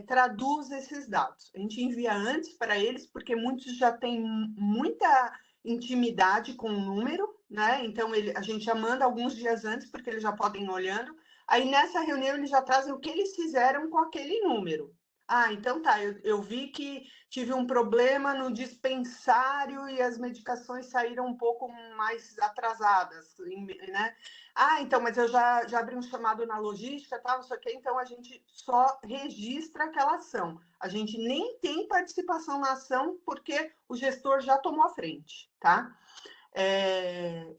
traduz esses dados. A gente envia antes para eles, porque muitos já têm muita intimidade com o número, né? Então, a gente já manda alguns dias antes, porque eles já podem ir olhando. Aí, nessa reunião, eles já trazem o que eles fizeram com aquele número. Ah, então tá, eu vi que tive um problema no dispensário e as medicações saíram um pouco mais atrasadas, né? Ah, então, mas eu já abri um chamado na logística, tal, não sei o quê, então a gente só registra aquela ação. A gente nem tem participação na ação porque o gestor já tomou a frente, tá?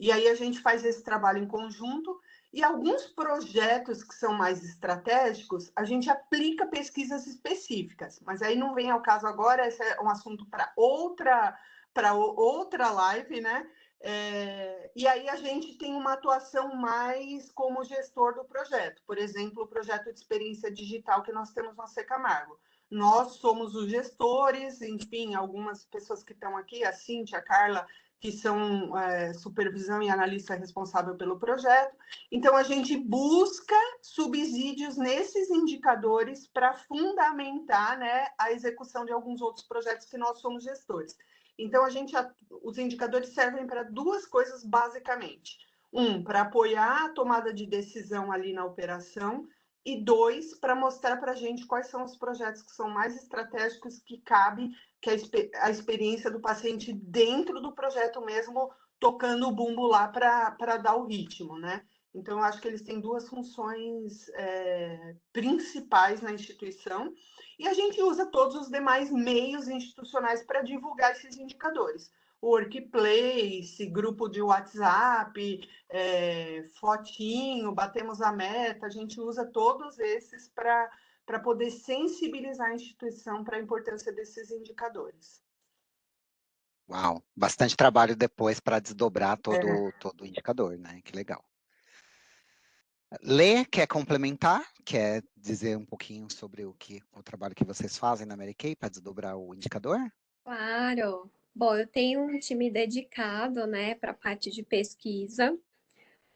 E aí a gente faz esse trabalho em conjunto. E alguns projetos que são mais estratégicos, a gente aplica pesquisas específicas, mas aí não vem ao caso agora, esse é um assunto para outra para outra live, né? E aí a gente tem uma atuação mais como gestor do projeto. Por exemplo, o projeto de experiência digital que nós temos na Secamargo. Nós somos os gestores, enfim, algumas pessoas que estão aqui, a Cíntia, a Carla, que são supervisão e analista responsável pelo projeto. Então, a gente busca subsídios nesses indicadores para fundamentar, né, a execução de alguns outros projetos que nós somos gestores. Então, os indicadores servem para duas coisas, basicamente. Para apoiar a tomada de decisão ali na operação, e 2, para mostrar para a gente quais são os projetos que são mais estratégicos, que cabe que a experiência do paciente dentro do projeto mesmo, tocando o bumbo lá para dar o ritmo, né? Então, eu acho que eles têm duas funções principais na instituição, e a gente usa todos os demais meios institucionais para divulgar esses indicadores. O Workplace, grupo de WhatsApp, fotinho, batemos a meta, a gente usa todos esses para poder sensibilizar a instituição para a importância desses indicadores. Uau, bastante trabalho depois para desdobrar todo o indicador, né? Que legal. Lê, quer complementar? Quer dizer um pouquinho sobre o trabalho que vocês fazem na Mary Kay para desdobrar o indicador? Claro. Bom, eu tenho um time dedicado, né, para a parte de pesquisa,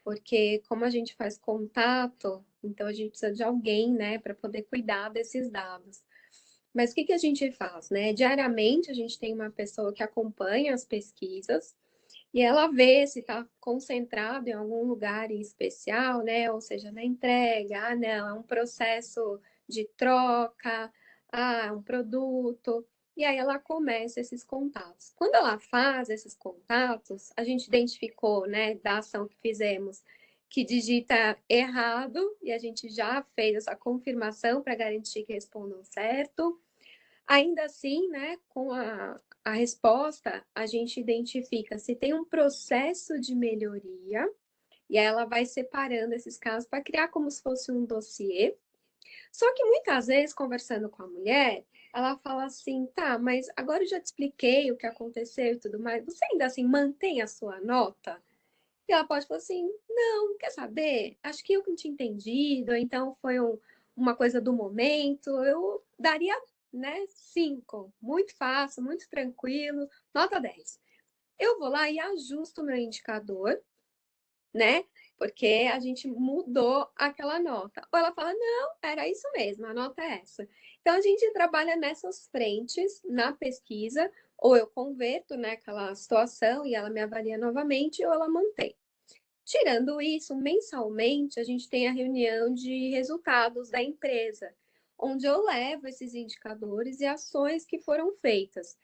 porque como a gente faz contato, então a gente precisa de alguém, né, para poder cuidar desses dados. Mas o que a gente faz, né? Diariamente a gente tem uma pessoa que acompanha as pesquisas e ela vê se está concentrado em algum lugar em especial, né? Ou seja, na entrega, não, é um processo de troca, é um produto. E aí ela começa esses contatos. Quando ela faz esses contatos, a gente identificou, né, da ação que fizemos, que digita errado, e a gente já fez essa confirmação para garantir que respondam certo. Ainda assim, né, com a resposta, a gente identifica se tem um processo de melhoria, e aí ela vai separando esses casos para criar como se fosse um dossiê. Só que muitas vezes, conversando com a mulher, ela fala assim, tá, mas agora eu já te expliquei o que aconteceu e tudo mais, você ainda assim mantém a sua nota? E ela pode falar assim, não, quer saber? Acho que eu não tinha entendido, então foi uma coisa do momento, eu daria, né, 5, muito fácil, muito tranquilo, nota 10. Eu vou lá e ajusto o meu indicador, né? Porque a gente mudou aquela nota. Ou ela fala, não, era isso mesmo, a nota é essa. Então, a gente trabalha nessas frentes, na pesquisa, ou eu converto, né, aquela situação e ela me avalia novamente, ou ela mantém. Tirando isso, mensalmente, a gente tem a reunião de resultados da empresa, onde eu levo esses indicadores e ações que foram feitas.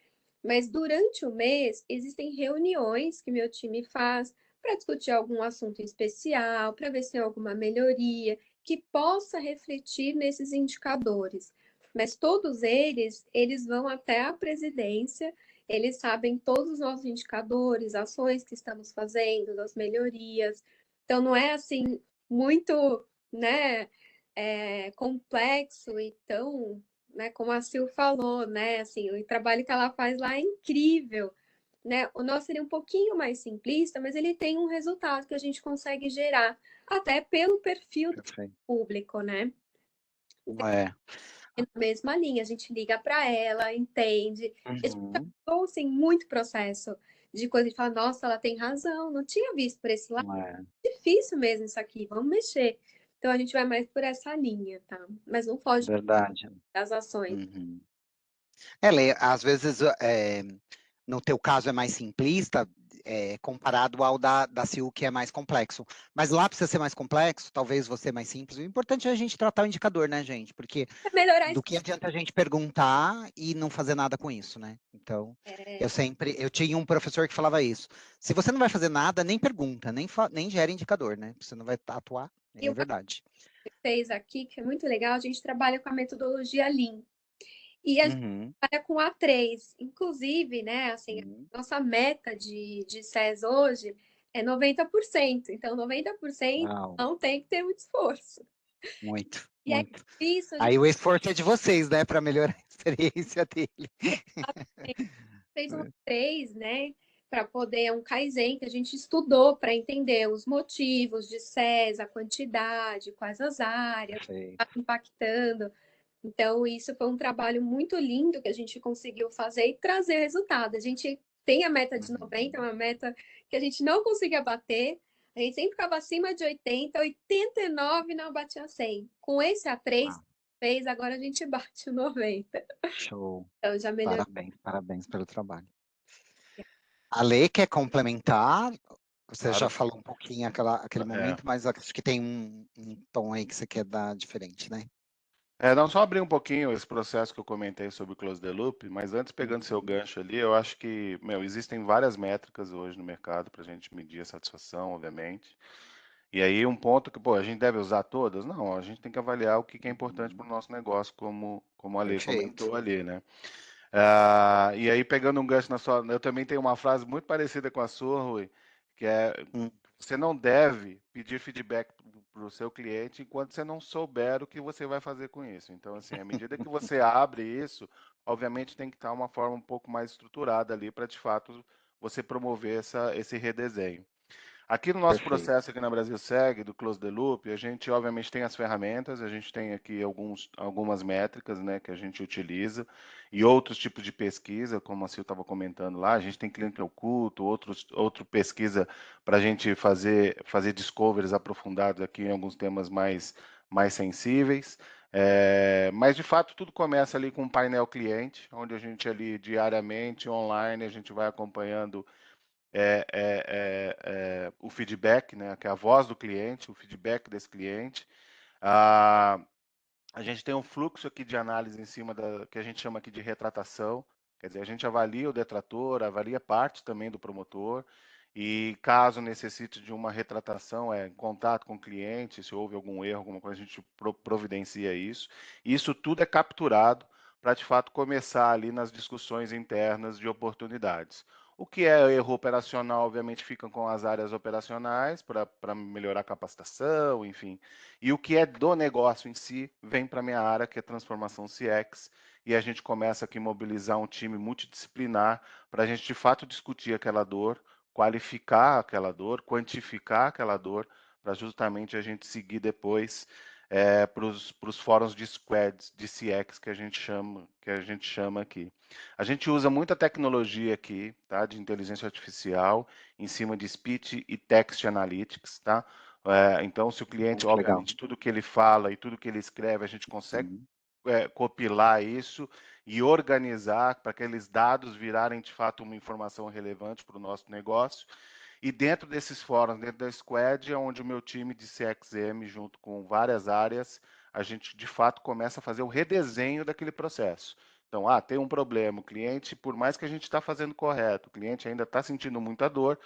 Mas durante o mês, existem reuniões que meu time faz para discutir algum assunto especial, para ver se tem alguma melhoria que possa refletir nesses indicadores. Mas todos eles vão até a presidência, eles sabem todos os nossos indicadores, ações que estamos fazendo, as melhorias. Então, não é assim muito, né, complexo e tão, né, como a Sil falou, né, assim, o trabalho que ela faz lá é incrível, né? O nosso seria um pouquinho mais simplista, mas ele tem um resultado que a gente consegue gerar, até pelo perfil do público, né? É. Na mesma linha, a gente liga para ela, entende. Uhum. Ou assim, muito processo de coisa de falar, nossa, ela tem razão, não tinha visto por esse lado. É. Difícil mesmo isso aqui, vamos mexer. Então a gente vai mais por essa linha, tá? Mas não foge Verdade. das ações. Uhum. Lê, às vezes, no teu caso é mais simplista, comparado ao da Sil, que é mais complexo. Mas lá precisa ser mais complexo, talvez você mais simples. O importante é a gente tratar o indicador, né, gente? Porque Melhorar do que adianta a gente perguntar e não fazer nada com isso, né? Então, eu tinha um professor que falava isso. Se você não vai fazer nada, nem pergunta, nem gera indicador, né? Você não vai atuar, é verdade. Fez aqui, que é muito legal, a gente trabalha com a metodologia Lean. E a gente trabalha com A3. Inclusive, né, assim, nossa meta de SES hoje é 90%. Então, 90% Uau. não tem que ter muito esforço. Muito, E muito. isso, Aí o esforço é de vocês, né, para melhorar a experiência dele. fez um 3, né? Para poder, um Kaizen que a gente estudou para entender os motivos de SES, a quantidade, quais as áreas, Perfeito. tá impactando. Então, isso foi um trabalho muito lindo que a gente conseguiu fazer e trazer resultado. A gente tem a meta de 90, uma meta que a gente não conseguia bater. A gente sempre ficava acima de 80, 89 não batia 100. Com esse A3 Ah, fez, agora a gente bate o 90. show. Então, já melhorou. Parabéns, parabéns pelo trabalho. A Lei quer complementar? Você já Claro. falou um pouquinho aquele É. momento, mas acho que tem um tom aí que você quer dar diferente, né? Não, só abrir um pouquinho esse processo que eu comentei sobre o Close the Loop, mas antes, pegando seu gancho ali, eu acho que, existem várias métricas hoje no mercado para a gente medir a satisfação, obviamente. E aí, um ponto que, a gente deve usar todas? Não, a gente tem que avaliar o que é importante para o nosso negócio, como a Lei Perfeito. comentou ali, né? E aí, pegando um gancho na sua. Eu também tenho uma frase muito parecida com a sua, Rui, que é: Hum, você não deve pedir feedback para o seu cliente enquanto você não souber o que você vai fazer com isso. Então, assim, à medida que você abre isso, obviamente tem que estar uma forma um pouco mais estruturada ali para, de fato, você promover esse redesenho. Aqui no nosso Perfeito. processo aqui na Brasil Segue, do Close the Loop, a gente obviamente tem as ferramentas, a gente tem aqui algumas métricas, né, que a gente utiliza, e outros tipos de pesquisa, como a Sil estava comentando lá, a gente tem cliente oculto, outra pesquisa para a gente fazer discoveries aprofundados aqui em alguns temas mais sensíveis. Mas de fato tudo começa ali com um painel cliente, onde a gente ali diariamente, online, a gente vai acompanhando o feedback, né, que é a voz do cliente, o feedback desse cliente. A gente tem um fluxo aqui de análise em cima que a gente chama aqui de retratação, quer dizer, a gente avalia o detrator, avalia parte também do promotor, e caso necessite de uma retratação, em contato com o cliente, se houve algum erro, alguma coisa, a gente providencia isso. E isso tudo é capturado para, de fato, começar ali nas discussões internas de oportunidades. O que é erro operacional, obviamente, fica com as áreas operacionais para melhorar a capacitação, enfim. E o que é do negócio em si, vem para a minha área, que é transformação CX, e a gente começa aqui a mobilizar um time multidisciplinar para a gente, de fato, discutir aquela dor, qualificar aquela dor, quantificar aquela dor, para justamente a gente seguir depois para os fóruns de squads, de CX, que a gente chama aqui. A gente usa muita tecnologia aqui, tá, de inteligência artificial, em cima de speech e text analytics, tá? Então, se o cliente, Muito legal. obviamente, tudo que ele fala e tudo que ele escreve, a gente consegue compilar isso e organizar para aqueles dados virarem, de fato, uma informação relevante para o nosso negócio. E dentro desses fóruns, dentro da Squad, é onde o meu time de CXM, junto com várias áreas, a gente, de fato, começa a fazer o redesenho daquele processo. Então, tem um problema, o cliente, por mais que a gente está fazendo correto, o cliente ainda está sentindo muita dor,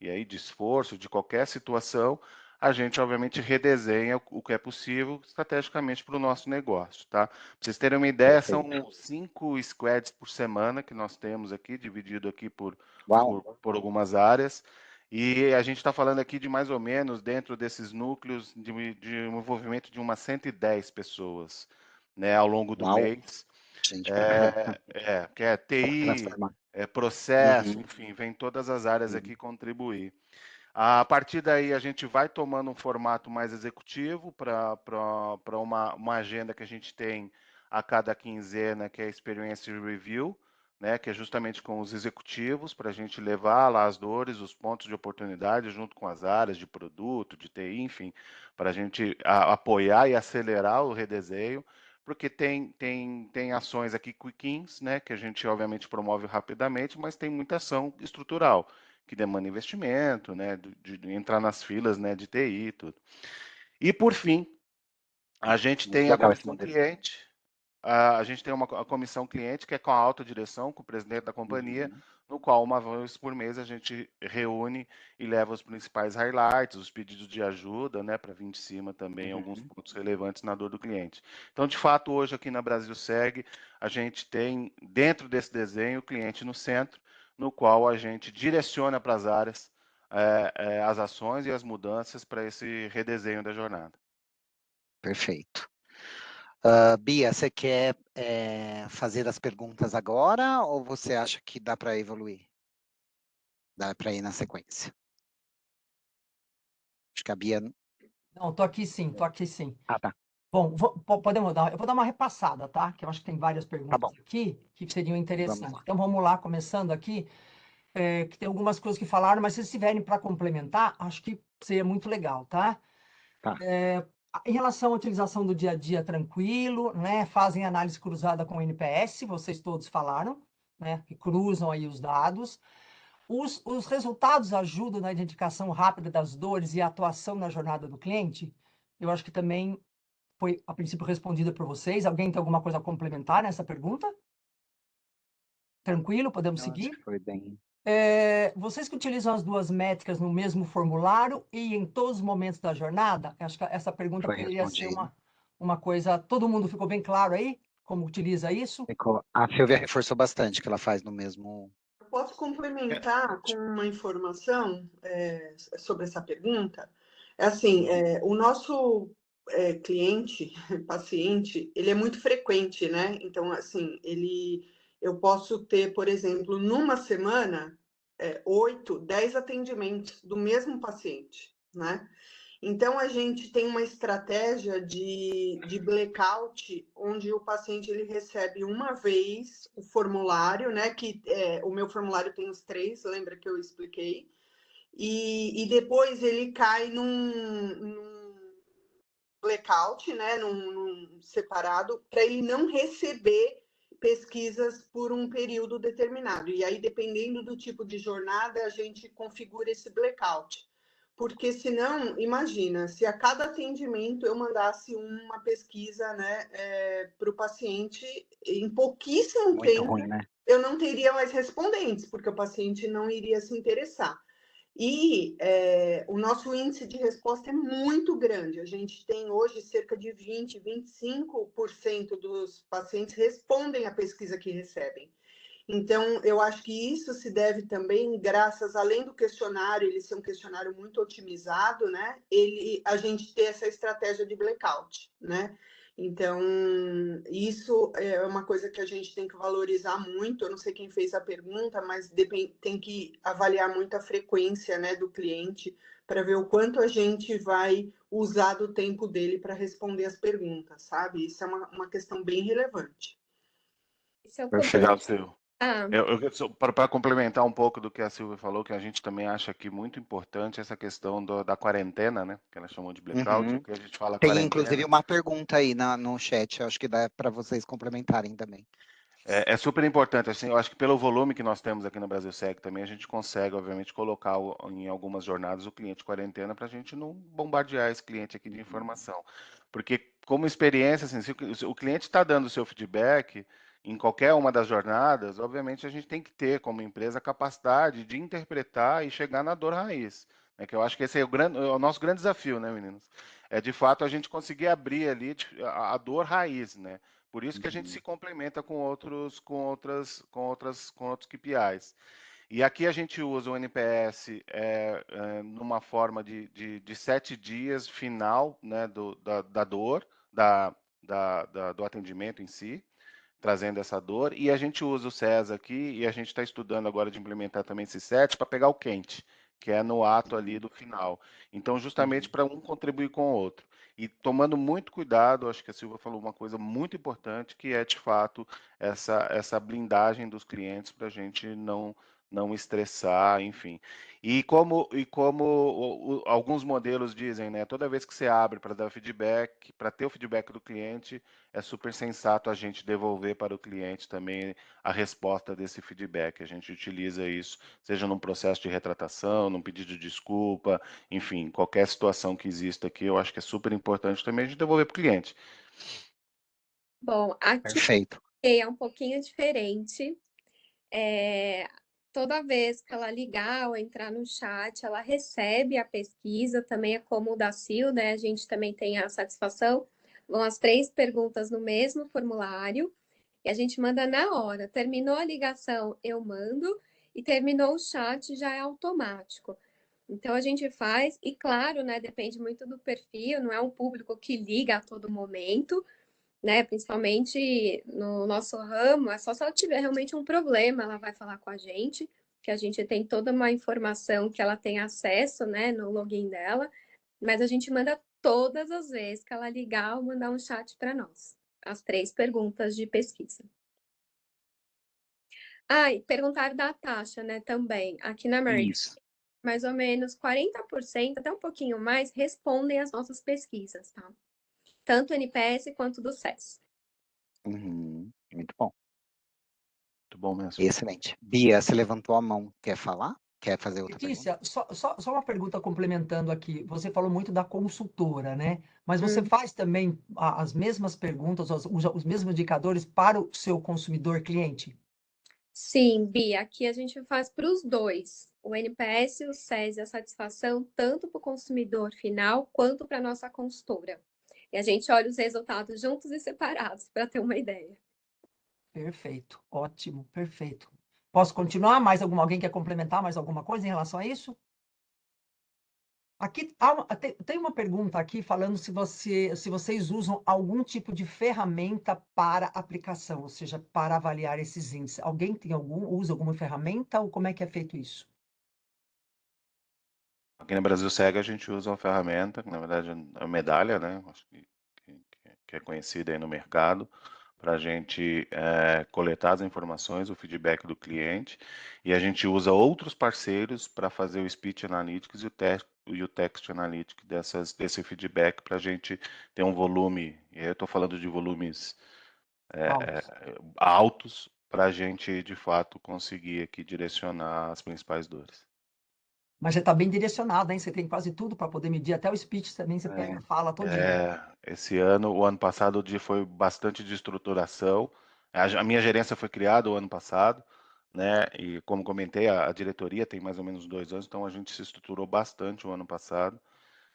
e aí de esforço, de qualquer situação, a gente, obviamente, redesenha o que é possível estrategicamente para o nosso negócio, tá? Para vocês terem uma ideia, são 5 squads por semana que nós temos aqui, dividido aqui por algumas áreas, e a gente está falando aqui de mais ou menos, dentro desses núcleos, de um envolvimento de umas 110 pessoas, né, ao longo do mês. Gente, Que é TI, transformar. processo, enfim, vem todas as áreas aqui contribuir. A partir daí, a gente vai tomando um formato mais executivo para uma agenda que a gente tem a cada quinzena, que é a Experience Review, né, que é justamente com os executivos, para a gente levar lá as dores, os pontos de oportunidade, junto com as áreas de produto, de TI, enfim, para a gente apoiar e acelerar o redesenho, porque tem ações aqui quick wins, né, que a gente obviamente promove rapidamente, mas tem muita ação estrutural que demanda investimento, né, de entrar nas filas, né, de TI e tudo. E por fim, a gente tem a comissão cliente, a gente tem a comissão cliente que é com a alta direção, com o presidente da companhia, no qual uma vez por mês a gente reúne e leva os principais highlights, os pedidos de ajuda, né, para vir de cima também alguns pontos relevantes na dor do cliente. Então, de fato, hoje aqui na Brasil Segue, a gente tem dentro desse desenho o cliente no centro, no qual a gente direciona para as áreas as ações e as mudanças para esse redesenho da jornada. Perfeito. Bia, você quer fazer as perguntas agora ou você acha que dá para evoluir? Dá para ir na sequência? Acho que a Bia... Não, tô aqui sim, tô aqui sim. Ah, tá. Bom, podemos dar, eu vou dar uma repassada, tá? Que eu acho que tem várias Tá perguntas bom, aqui que seriam vamos interessantes. lá. Então vamos lá, começando aqui, que tem algumas coisas que falaram, mas se vocês tiverem para complementar, acho que seria muito legal, tá? Tá. Em relação à utilização do dia a dia tranquilo, né? Fazem análise cruzada com o NPS, vocês todos falaram, né? Que cruzam aí os dados. Os resultados ajudam na identificação rápida das dores e atuação na jornada do cliente? Eu acho que também foi, a princípio, respondida por vocês. Alguém tem alguma coisa a complementar nessa pergunta? Tranquilo, podemos Eu acho seguir? que foi bem... Vocês que utilizam as duas métricas no mesmo formulário e em todos os momentos da jornada? Acho que essa pergunta Foi poderia ser respondido. uma coisa... Todo mundo ficou bem claro aí? Como utiliza isso? A Silvia reforçou bastante que ela faz no mesmo... Eu posso complementar com uma informação sobre essa pergunta? É assim, o nosso cliente, paciente, ele é muito frequente, né? Então, assim, eu posso ter, por exemplo, numa semana, 8, 10 atendimentos do mesmo paciente, né? Então, a gente tem uma estratégia de blackout, onde o paciente ele recebe uma vez o formulário, né? Que o meu formulário tem os 3, lembra que eu expliquei? E depois ele cai num blackout, né? Num separado, para ele não receber pesquisas por um período determinado. E aí, dependendo do tipo de jornada, a gente configura esse blackout. Porque senão, imagina, se a cada atendimento eu mandasse uma pesquisa, né, para o paciente, em pouquíssimo Muito tempo ruim, né? eu não teria mais respondentes, porque o paciente não iria se interessar. E o nosso índice de resposta é muito grande. A gente tem hoje cerca de 20, 25% dos pacientes respondem à pesquisa que recebem. Então, eu acho que isso se deve também, graças, além do questionário, ele ser um questionário muito otimizado, né? A gente ter essa estratégia de blackout, né? Então, isso é uma coisa que a gente tem que valorizar muito. Eu não sei quem fez a pergunta, mas tem que avaliar muito a frequência, né, do cliente para ver o quanto a gente vai usar do tempo dele para responder as perguntas, sabe? Isso é uma questão bem relevante. Se eu puder... Perfeito. Legal, Silvio. Ah, Para complementar um pouco do que a Silvia falou, que a gente também acha aqui muito importante essa questão da quarentena, né? Que ela chamou de blackout, Uhum. aqui a gente fala Tem inclusive quarentena. uma pergunta aí no chat, acho que dá para vocês complementarem também. É super importante, assim, eu acho que pelo volume que nós temos aqui no Brasil Seg também, a gente consegue, obviamente, colocar em algumas jornadas o cliente quarentena para a gente não bombardear esse cliente aqui de informação. Porque, como experiência, assim, se o cliente está dando o seu feedback em qualquer uma das jornadas, obviamente a gente tem que ter, como empresa, a capacidade de interpretar e chegar na dor raiz. Né, que eu acho que esse é o nosso grande desafio, né, meninos? É, de fato, a gente conseguir abrir ali a dor raiz, né? Por isso que a gente se complementa com outros KPIs. E aqui a gente usa o NPS numa forma de 7 dias final, né, da dor, do atendimento em si, trazendo essa dor. E a gente usa o CES aqui e a gente está estudando agora de implementar também esse 7 para pegar o quente, que é no ato ali do final. Então, justamente para um contribuir com o outro. E tomando muito cuidado, acho que a Silvia falou uma coisa muito importante, que é, de fato, essa blindagem dos clientes para a gente não estressar, enfim. E como alguns modelos dizem, né, toda vez que você abre para dar feedback, para ter o feedback do cliente, é super sensato a gente devolver para o cliente também a resposta desse feedback. A gente utiliza isso, seja num processo de retratação, num pedido de desculpa, enfim, qualquer situação que exista aqui, eu acho que é super importante também a gente devolver para o cliente. bom, aqui Perfeito. é um pouquinho diferente. Toda vez que ela ligar ou entrar no chat, ela recebe a pesquisa, também é como o da Sil, né? A gente também tem a satisfação. Vão as 3 perguntas no mesmo formulário e a gente manda na hora. Terminou a ligação, eu mando, e terminou o chat, já é automático. Então a gente faz, e claro, né? Depende muito do perfil, não é um público que liga a todo momento, né? Principalmente no nosso ramo, é só se ela tiver realmente um problema, ela vai falar com a gente, que a gente tem toda uma informação que ela tem acesso, né, no login dela, mas a gente manda todas as vezes que ela ligar ou mandar um chat para nós. As 3 perguntas de pesquisa. Ah, e perguntaram da taxa, né, também. Aqui na Merck, Isso. mais ou menos 40%, até um pouquinho mais, respondem às nossas pesquisas, tá? Tanto NPS quanto do SES. Uhum, muito bom. Muito bom mesmo. Excelente. Bia, você levantou a mão. Quer falar? Quer fazer outra pergunta? Letícia, só uma pergunta complementando aqui. Você falou muito da consultora, né? Mas você faz também as mesmas perguntas, usa os mesmos indicadores para o seu consumidor cliente? Sim, Bia, aqui a gente faz para os dois. O NPS, o SES e a satisfação, tanto para o consumidor final quanto para a nossa consultora. E a gente olha os resultados juntos e separados, para ter uma ideia. Perfeito, ótimo, perfeito. Posso continuar? Alguém quer complementar mais alguma coisa em relação a isso? Aqui tem uma pergunta aqui falando se vocês usam algum tipo de ferramenta para aplicação, ou seja, para avaliar esses índices. Alguém usa alguma ferramenta ou como é que é feito isso? Aqui no Brasil Seg a gente usa uma ferramenta, que na verdade é a medalha, né? Acho que é conhecida aí no mercado, para a gente coletar as informações, o feedback do cliente, e a gente usa outros parceiros para fazer o Speech Analytics e o Text Analytics desse feedback para a gente ter um volume, e aí eu estou falando de volumes altos, para a gente de fato conseguir aqui direcionar as principais dores. Mas já está bem direcionado, hein? Você tem quase tudo para poder medir, até o speech também você pega a fala todinha. O ano passado foi bastante de estruturação. A minha gerência foi criada o ano passado, né? E como comentei, a diretoria tem mais ou menos 2 anos, então a gente se estruturou bastante o ano passado.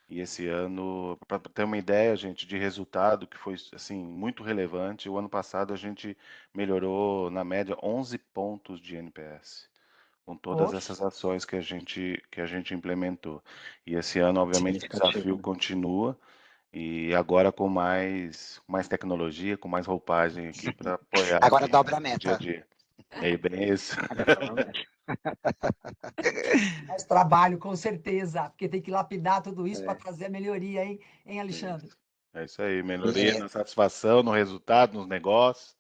E esse ano, para ter uma ideia, gente, de resultado que foi assim muito relevante, o ano passado a gente melhorou na média 11 pontos de NPS com todas Poxa, essas ações que a gente implementou. E esse ano, obviamente, o desafio Significativo. continua. E agora com mais tecnologia, com mais roupagem aqui para apoiar Agora aqui dobra a no dia a meta. dia. É bem isso. Agora dobra a meta. mais trabalho, com certeza, porque tem que lapidar tudo isso para É. trazer a melhoria, hein, Alexandre? É isso aí, melhoria Lê, na satisfação, no resultado, nos negócios.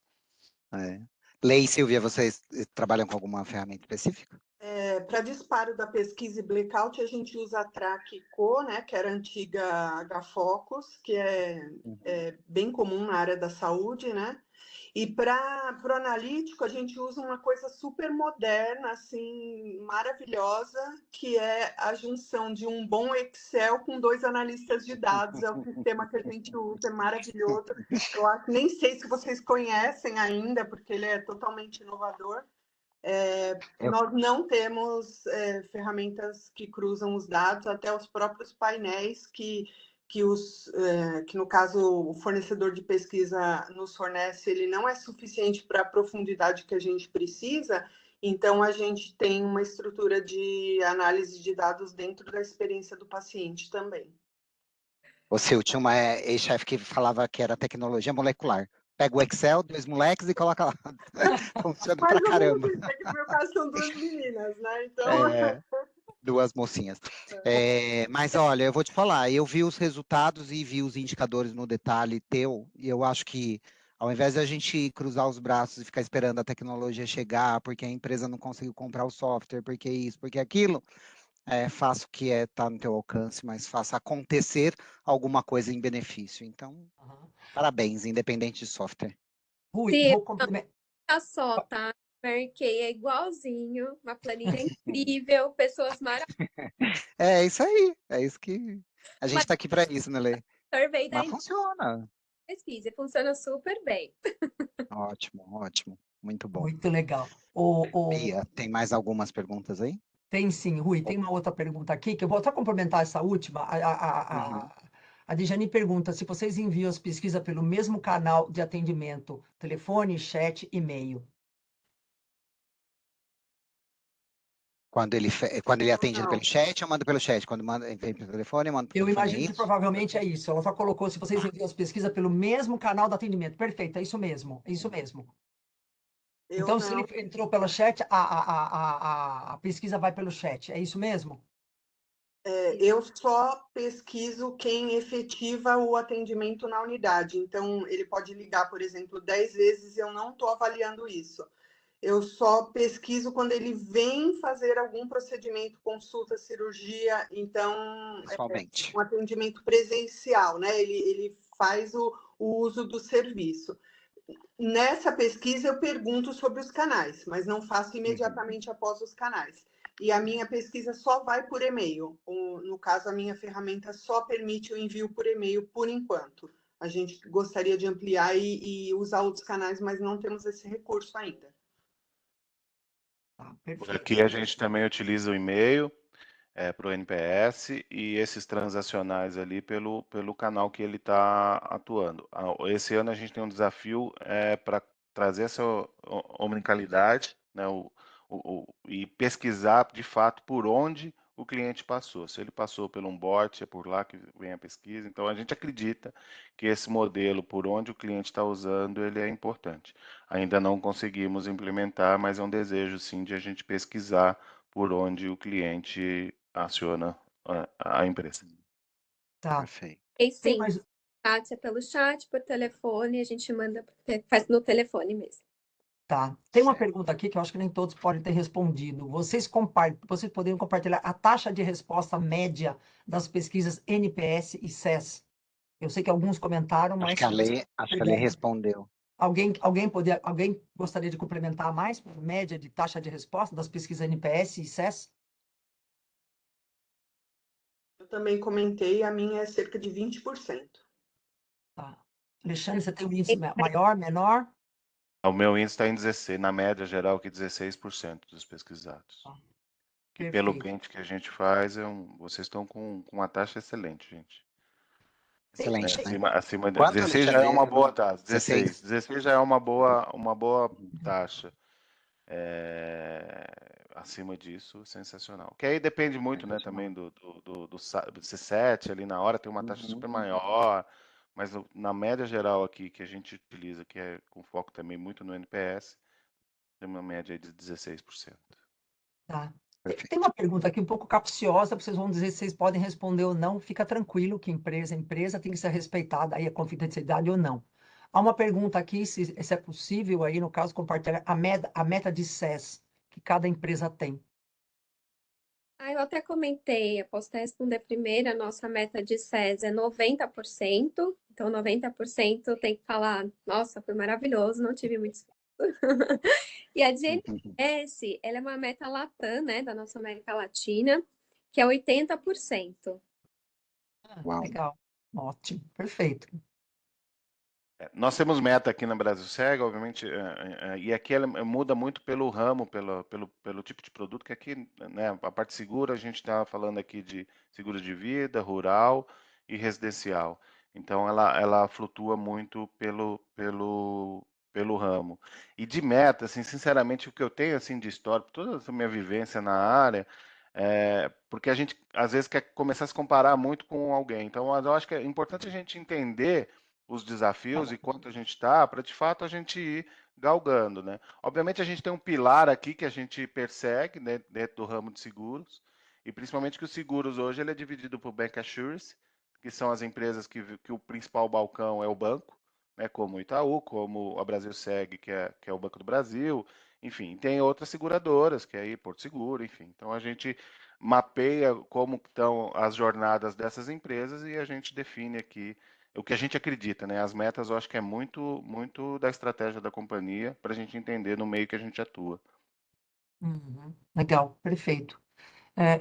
Lê e Silvia, vocês trabalham com alguma ferramenta específica? Para disparo da pesquisa e blackout, a gente usa a TrackCo, né, que era a antiga HFocus, que é bem comum na área da saúde, né? E para o analítico, a gente usa uma coisa super moderna, assim, maravilhosa, que é a junção de um bom Excel com 2 analistas de dados. É o sistema que a gente usa, é maravilhoso. Eu acho, nem sei se vocês conhecem ainda, porque ele é totalmente inovador. Nós não temos ferramentas que cruzam os dados, até os próprios painéis que no caso o fornecedor de pesquisa nos fornece, ele não é suficiente para a profundidade que a gente precisa, então a gente tem uma estrutura de análise de dados dentro da experiência do paciente também. Ô, Sil, tinha uma ex-chefe que falava que era tecnologia molecular. Pega o Excel, 2 moleques e coloca lá. Funciona pra Mais ou menos caramba. isso, é que no meu caso são 2 meninas, né? Então... É, 2 mocinhas. Mas olha, eu vou te falar, eu vi os resultados e vi os indicadores no detalhe teu, e eu acho que ao invés de a gente cruzar os braços e ficar esperando a tecnologia chegar, porque a empresa não conseguiu comprar o software, porque isso, porque aquilo, faça o que está no teu alcance, mas faça acontecer alguma coisa em benefício. Então, parabéns, independente de software. Rui, Se vou complementar. tá só, tá? Marquei, é igualzinho, uma planilha incrível, pessoas maravilhosas. É isso aí, é isso que a gente Mas está aqui para isso, né, Lê? survey da Mas funciona. pesquisa, funciona super bem. Ótimo, ótimo, muito bom. Muito legal. O, Bia, tem mais algumas perguntas aí? Tem sim, Rui. Tem uma outra pergunta aqui, que eu vou só complementar essa última. Uhum. A Dejane pergunta se vocês enviam as pesquisas pelo mesmo canal de atendimento, telefone, chat, e-mail. Quando ele atende Não. pelo chat, eu mando pelo chat. Quando vem pelo telefone, eu mando pelo Eu telefone. imagino É que isso? provavelmente é isso. Ela só colocou se vocês enviam as pesquisas pelo mesmo canal de atendimento. Perfeito, é isso mesmo. É isso mesmo. Eu Então, se não. ele entrou pelo chat, a pesquisa vai pelo chat. É isso mesmo? Eu só pesquiso quem efetiva o atendimento na unidade. Então, ele pode ligar, por exemplo, 10 vezes, eu não estou avaliando isso. Eu só pesquiso quando ele vem fazer algum procedimento, consulta, cirurgia, então Pessoalmente. um atendimento presencial, né? Ele faz o uso do serviço. Nessa pesquisa eu pergunto sobre os canais, mas não faço imediatamente após os canais. E a minha pesquisa só vai por e-mail. No caso, a minha ferramenta só permite o envio por e-mail por enquanto. A gente gostaria de ampliar e usar outros canais, mas não temos esse recurso ainda. Tá, Por perfeito. aqui a gente também utiliza o e-mail para o NPS e esses transacionais ali pelo canal que ele está atuando. Esse ano a gente tem um desafio para trazer essa omnicanalidade, né, e pesquisar de fato por onde o cliente passou. Se ele passou por um bot, é por lá que vem a pesquisa. Então a gente acredita que esse modelo, por onde o cliente está usando, ele é importante. Ainda não conseguimos implementar, mas é um desejo sim de a gente pesquisar por onde o cliente aciona a empresa. Tá. Perfeito. E Tem sim, mais... chat é pelo chat, por telefone, a gente manda, faz no telefone mesmo. Tá. Tem uma Certo. pergunta aqui que eu acho que nem todos podem ter respondido. Vocês poderiam compartilhar a taxa de resposta média das pesquisas NPS e SES? Eu sei que alguns comentaram, Acho mas que a se vocês Lê puderem... respondeu. Alguém gostaria de complementar mais? Média de taxa de resposta das pesquisas NPS e SES? Eu também comentei, a minha é cerca de 20%. Tá. Alexandre, você tem um índice maior, menor? O meu índice está em 16, na média geral, que 16% dos pesquisados. Tá. E pelo Perfeito. bench que a gente faz, vocês estão com uma taxa excelente, gente. Excelente, né? Acima de Quanto, 16 já é uma Alexandre? boa taxa. 16. 16 já é uma boa taxa. Acima disso, sensacional. Que aí depende muito, né, também do C7 ali na hora, tem uma taxa super maior, mas na média geral aqui que a gente utiliza, que é com foco também muito no NPS, tem uma média aí de 16%. Tá. Tem Perfeito. uma pergunta aqui um pouco capciosa, vocês vão dizer se vocês podem responder ou não. Fica tranquilo que empresa tem que ser respeitada aí a confidencialidade ou não. Há uma pergunta aqui, se é possível aí, no caso, compartilhar a meta de SES que cada empresa tem. Eu até comentei, eu posso até responder primeiro, a nossa meta de SES é 90%, então 90% tem que falar, nossa, foi maravilhoso, não tive muito esforço. E a de NPS, ela é uma meta Latam, né, da nossa América Latina, que é 80%. Uau. Legal. Ótimo. Perfeito. Nós temos meta aqui na Brasil Cega, obviamente, e aqui ela muda muito pelo ramo, pelo tipo de produto, que aqui, né, a parte segura, a gente está falando aqui de seguro de vida, rural e residencial. Então, ela flutua muito pelo ramo. E de meta, assim, sinceramente, o que eu tenho assim, de história, por toda essa minha vivência na área, porque a gente, às vezes, quer começar a se comparar muito com alguém. Então, eu acho que é importante a gente entender os desafios e quanto a gente está, para de fato a gente ir galgando, né? Obviamente a gente tem um pilar aqui que a gente persegue, né, dentro do ramo de seguros, e principalmente que os seguros hoje ele é dividido por bancassurance, que são as empresas que o principal balcão é o banco, né, como o Itaú, como a Brasilseg, que é o Banco do Brasil, enfim, tem outras seguradoras, que é aí Porto Seguro, enfim. Então a gente mapeia como estão as jornadas dessas empresas e a gente define aqui o que a gente acredita, né? As metas eu acho que é muito da estratégia da companhia para a gente entender no meio que a gente atua. Uhum. Legal, perfeito.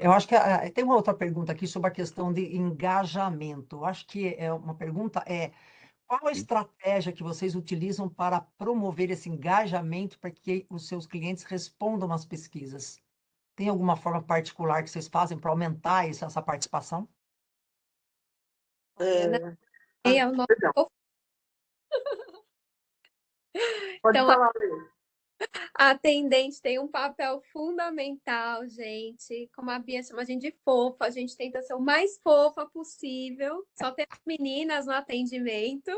Eu acho que tem uma outra pergunta aqui sobre a questão de engajamento. Eu acho que uma pergunta qual a estratégia que vocês utilizam para promover esse engajamento para que os seus clientes respondam às pesquisas? Tem alguma forma particular que vocês fazem para aumentar essa participação? Olha, é o nosso... Perdão. Pode Então, falar, Lê. A atendente tem um papel fundamental, gente. Como a Bia chama a gente de fofa, a gente tenta ser o mais fofa possível. Só tem as meninas no atendimento.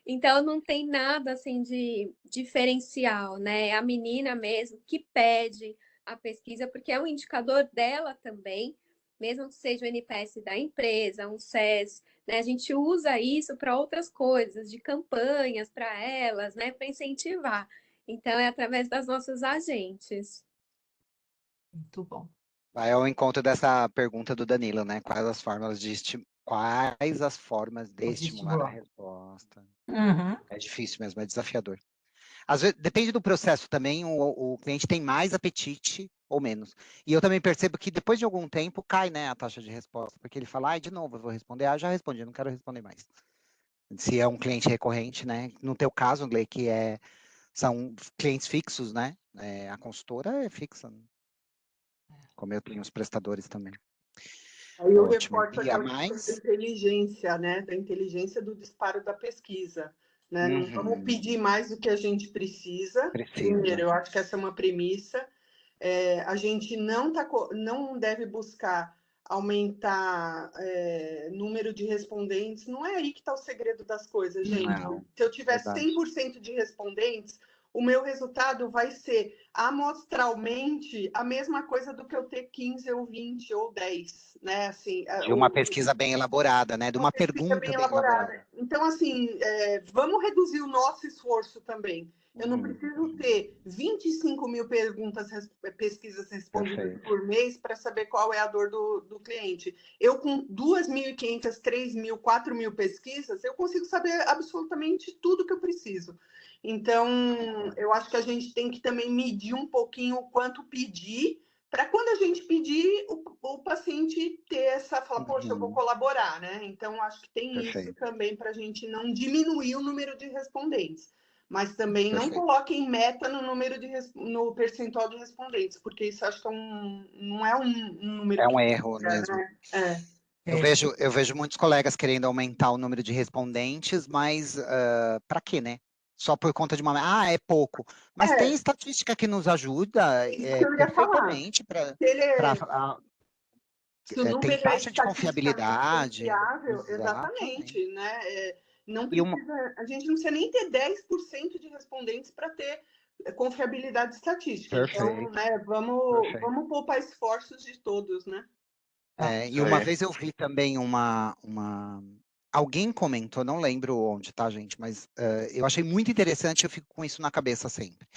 Então não tem nada assim de diferencial, né? É a menina mesmo que pede a pesquisa, porque é um indicador dela também, mesmo que seja o NPS da empresa, um SES, né? A gente usa isso para outras coisas, de campanhas para elas, né? Para incentivar. Então, é através das nossas agentes. Muito bom. Vai ao encontro dessa pergunta do Danilo, né? Quais as formas de estimular a Estimular. resposta? Uhum. É difícil mesmo, é desafiador. Às vezes, depende do processo também, o cliente tem mais apetite ou menos. E eu também percebo que depois de algum tempo cai, né, a taxa de resposta, porque ele fala, de novo, eu vou responder, já respondi, não quero responder mais. Se é um cliente recorrente, né? No teu caso, Glei, são clientes fixos, né? A consultora é fixa, né? Como eu tenho os prestadores também. Aí eu Ótimo. reforço E a aquela questão da mais? inteligência, né? Da inteligência do disparo da pesquisa. Né? Não vamos pedir mais do que a gente precisa. Primeiro, eu acho que essa é uma premissa. A gente não deve buscar aumentar número de respondentes. Não é aí que está o segredo das coisas, gente. Não, Se eu tiver verdade. 100% de respondentes, o meu resultado vai ser amostralmente a mesma coisa do que eu ter 15 ou 20 ou 10, né? Assim, De uma pesquisa bem elaborada, né? De uma pesquisa pergunta bem bem elaborada. Então, assim, vamos reduzir o nosso esforço também. Eu não preciso ter 25 mil pesquisas respondidas Perfeito. por mês para saber qual é a dor do cliente. Eu, com 2.500, 3.000, 4.000 pesquisas, eu consigo saber absolutamente tudo que eu preciso. Então, eu acho que a gente tem que também medir um pouquinho o quanto pedir, para quando a gente pedir, o paciente ter falar, poxa, eu vou colaborar, né? Então, acho que tem isso também para a gente não diminuir o número de respondentes. Mas também não coloquem meta no percentual de respondentes, porque isso acho que não é um número. É um erro mesmo. Né? Eu vejo muitos colegas querendo aumentar o número de respondentes, mas para quê, né? Só por conta de uma. É pouco. Mas tem estatística que nos ajuda perfeitamente para. Se o número Tem taxa de confiabilidade. confiável, exatamente, né? Não precisa, a gente não precisa nem ter 10% de respondentes para ter confiabilidade estatística. Então, né, vamos poupar esforços de todos, né? E uma vez eu vi também alguém comentou, não lembro onde, tá, gente? Mas eu achei muito interessante, eu fico com isso na cabeça sempre.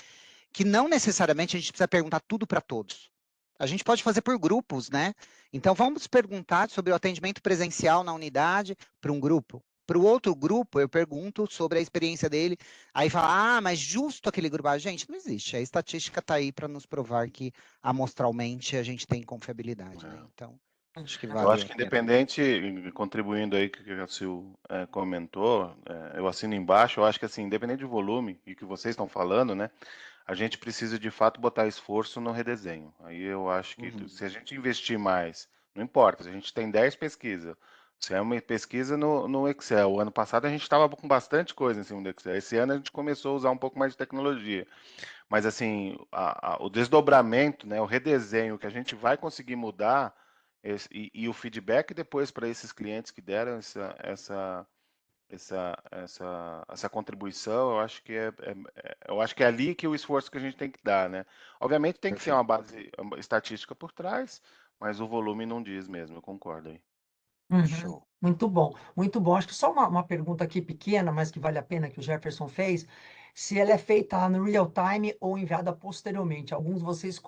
Que não necessariamente a gente precisa perguntar tudo para todos. A gente pode fazer por grupos, né? Então, vamos perguntar sobre o atendimento presencial na unidade para um grupo. Para o outro grupo, eu pergunto sobre a experiência dele. Aí fala, mas justo aquele grupo. Gente, não existe. A estatística está aí para nos provar que amostralmente a gente tem confiabilidade, né? Então, acho que Eu vale acho que independente, contribuindo aí que a Sil comentou, eu assino embaixo, eu acho que assim, independente do volume e que vocês estão falando, né? A gente precisa de fato botar esforço no redesenho. Aí eu acho que se a gente investir mais, não importa, se a gente tem 10 pesquisas, se é uma pesquisa no Excel. O ano passado a gente estava com bastante coisa em cima do Excel. Esse ano a gente começou a usar um pouco mais de tecnologia. Mas assim, o desdobramento, né, o redesenho que a gente vai conseguir mudar e o feedback depois para esses clientes que deram essa contribuição, eu acho que é ali que o esforço que a gente tem que dar, né? Obviamente tem que ter uma base estatística por trás, mas o volume não diz mesmo, eu concordo aí. Uhum. Muito bom, muito bom. Acho que só uma pergunta aqui pequena, mas que vale a pena, que o Jefferson fez, se ela é feita no real time ou enviada posteriormente. Alguns de vocês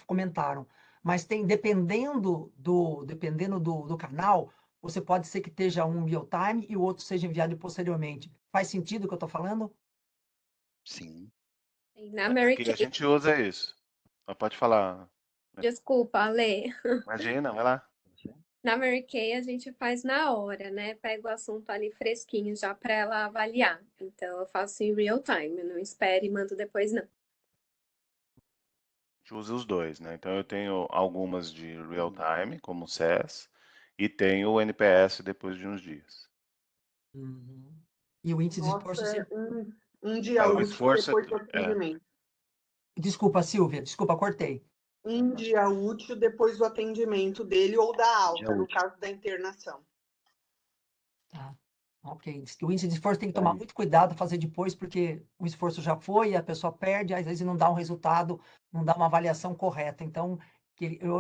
comentaram, mas tem, dependendo do canal, você pode ser que esteja um real time e o outro seja enviado posteriormente. Faz sentido o que eu estou falando? Sim. Na Mary Aqui a Kay, gente usa isso. Pode falar. desculpa, Ale. Imagina, vai lá. Na Mary Kay a gente faz na hora, né? Pega o assunto ali fresquinho já para ela avaliar. Então eu faço em real time, não espere e mando depois, não. A gente usa os dois, né? Então eu tenho algumas de real time, como o SES, e tenho o NPS depois de uns dias. Uhum. E o índice de esforço Nossa, sempre. um dia O útil esforço depois do atendimento. Desculpa, Silvia, desculpa, cortei. Um dia útil depois do atendimento dele ou da Dia alta, no útil. caso da internação. Tá. Ok. Diz que o índice de esforço tem que Tá tomar aí. muito cuidado fazer depois, porque o esforço já foi, a pessoa perde, às vezes não dá um resultado, não dá uma avaliação correta. Então,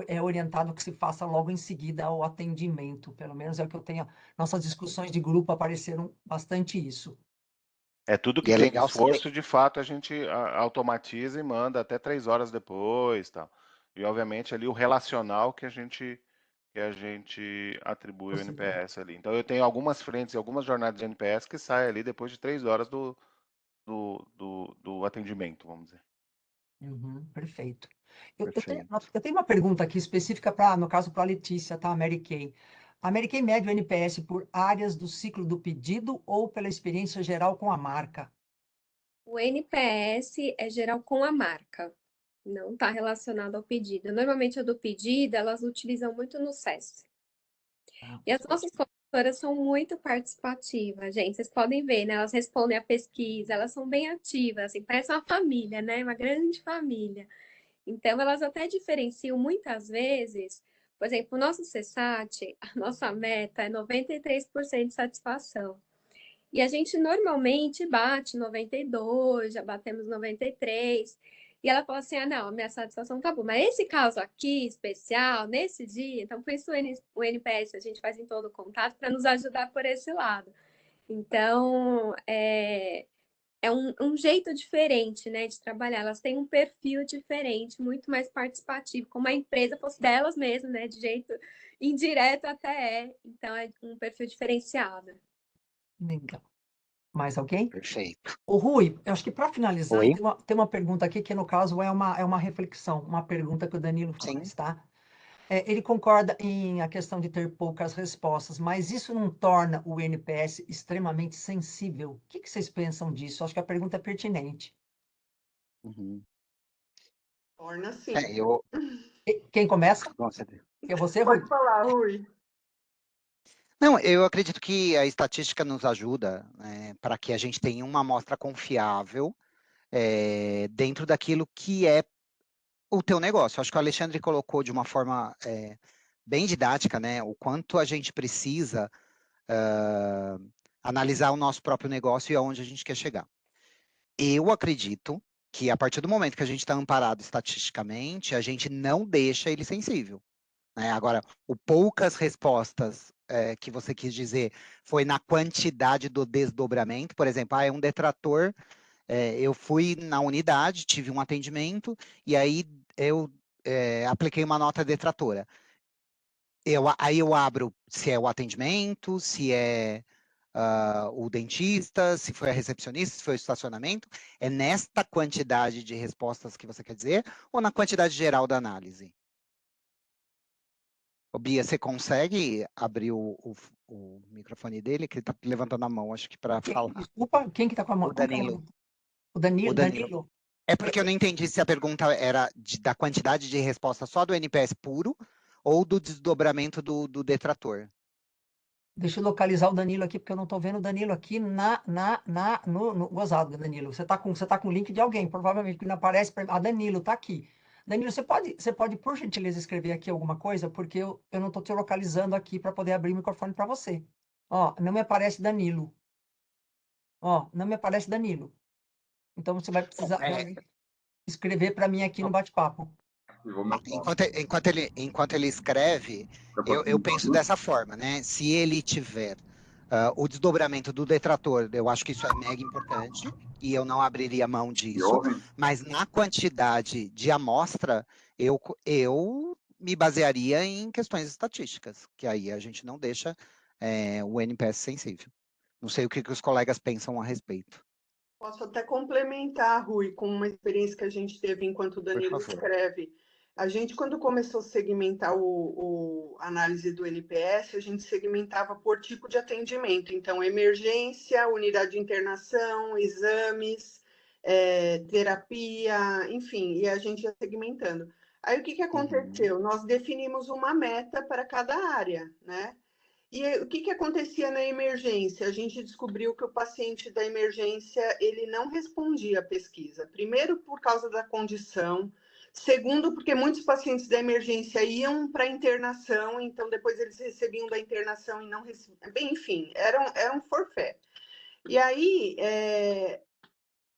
é orientado que se faça logo em seguida ao atendimento. Pelo menos é o que eu tenho. Nossas discussões de grupo apareceram bastante isso. É tudo E que é tem legal saber. esforço, de fato, a gente automatiza e manda até 3 horas depois, tal. E, obviamente, ali o relacional que a gente atribui o Possível. NPS ali. Então, eu tenho algumas frentes e algumas jornadas de NPS que saem ali depois de 3 horas do atendimento, vamos dizer. Uhum, perfeito. Perfeito. Eu tenho uma pergunta aqui específica para, no caso, para a Letícia, tá? A Mary Kay. A Mary Kay mede o NPS por áreas do ciclo do pedido ou pela experiência geral com a marca? O NPS é geral com a marca, não está relacionado ao pedido. Normalmente, a do pedido, elas utilizam muito no SES. Ah, E as nossas consultoras são muito participativas, gente. Vocês podem ver, né? Elas respondem a pesquisa, elas são bem ativas, assim, parece uma família, né? Uma grande família. Então, elas até diferenciam muitas vezes, por exemplo, o nosso CSAT, a nossa meta é 93% de satisfação. E a gente normalmente bate 92, já batemos 93. E ela falou assim: ah, não, a minha satisfação tá boa. Mas esse caso aqui, especial, nesse dia, então por isso o NPS a gente faz em todo o contato para nos ajudar por esse lado. Então, é um jeito diferente, né, de trabalhar. Elas têm um perfil diferente, muito mais participativo, como a empresa fosse delas mesmas, né, de jeito indireto até é. Então, é um perfil diferenciado. legal. Mais alguém? Perfeito. O Rui, eu acho que para finalizar, Oi? tem uma pergunta aqui que, no caso, é uma reflexão, uma pergunta que o Danilo Sim. faz, tá? Ele concorda em a questão de ter poucas respostas, mas isso não torna o NPS extremamente sensível? O que que vocês pensam disso? Acho que a pergunta é pertinente. Uhum. Torna sim. Eu. Quem começa? Nossa, É você, Rui? Pode falar, Rui. não, eu acredito que a estatística nos ajuda, né, para que a gente tenha uma amostra confiável dentro daquilo que é o teu negócio. Acho que o Alexandre colocou de uma forma bem didática, né, o quanto a gente precisa analisar o nosso próprio negócio e aonde a gente quer chegar. Eu acredito que a partir do momento que a gente está amparado estatisticamente, a gente não deixa ele sensível, né? Agora, o poucas respostas que você quis dizer foi na quantidade do desdobramento, por exemplo, é um detrator, eu fui na unidade, tive um atendimento, e aí eu apliquei uma nota detratora. Aí eu abro se é o atendimento, se é o dentista, se foi a recepcionista, se foi o estacionamento. É nesta quantidade de respostas que você quer dizer, ou na quantidade geral da análise? Ô, Bia, você consegue abrir o microfone dele, que ele está levantando a mão, acho que para falar. Desculpa, quem que está com a mão? O Como que é o Danilo. nome? O O Danilo? Danilo. Danilo? É porque eu não entendi se a pergunta era da quantidade de resposta só do NPS puro ou do desdobramento do detrator. Deixa eu localizar o Danilo aqui, porque eu não estou vendo o Danilo aqui no gozado, Danilo. Você tá com o link de alguém, provavelmente, que não aparece. Ah, Danilo, tá aqui. Danilo, você pode, por gentileza, escrever aqui alguma coisa, porque eu não estou te localizando aqui para poder abrir o microfone para você. Ó, não me aparece Danilo. Ó, não me aparece Danilo. Então você vai precisar realmente escrever para mim aqui no bate-papo. Enquanto ele escreve, eu penso dessa forma, né? Se ele tiver o desdobramento do detrator, eu acho que isso é mega importante e eu não abriria mão disso, mas na quantidade de amostra, eu me basearia em questões estatísticas, que aí a gente não deixa o NPS sensível. Não sei o que os colegas pensam a respeito. Posso até complementar, Rui, com uma experiência que a gente teve enquanto o Por Danilo favor. escreve. A gente, quando começou a segmentar a análise do NPS, a gente segmentava por tipo de atendimento. Então, emergência, unidade de internação, exames, terapia, enfim, e a gente ia segmentando. Aí, o que aconteceu? Nós definimos uma meta para cada área, né? E o que acontecia na emergência? A gente descobriu que o paciente da emergência, ele não respondia à pesquisa. Primeiro, por causa da condição. Segundo, porque muitos pacientes da emergência iam para a internação, então depois eles recebiam da internação e não recebiam. Bem, enfim, era um forfé. E aí,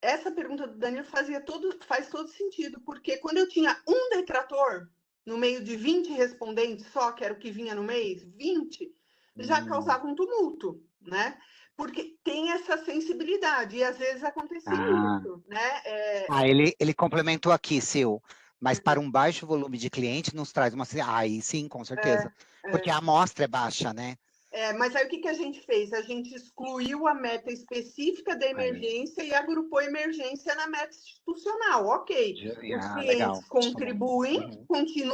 essa pergunta do Danilo faz todo sentido, porque quando eu tinha um detrator no meio de 20 respondentes só, que era o que vinha no mês, 20, já causava um tumulto, né? Porque tem essa sensibilidade, e às vezes acontecia isso, né? Ele complementou aqui, Sil, mas para um baixo volume de cliente nos traz uma... Aí sim, com certeza. Porque a amostra é baixa, né? Mas aí o que a gente fez? A gente excluiu a meta específica da emergência e agrupou a emergência na meta institucional. Ok, os clientes legal. contribuem,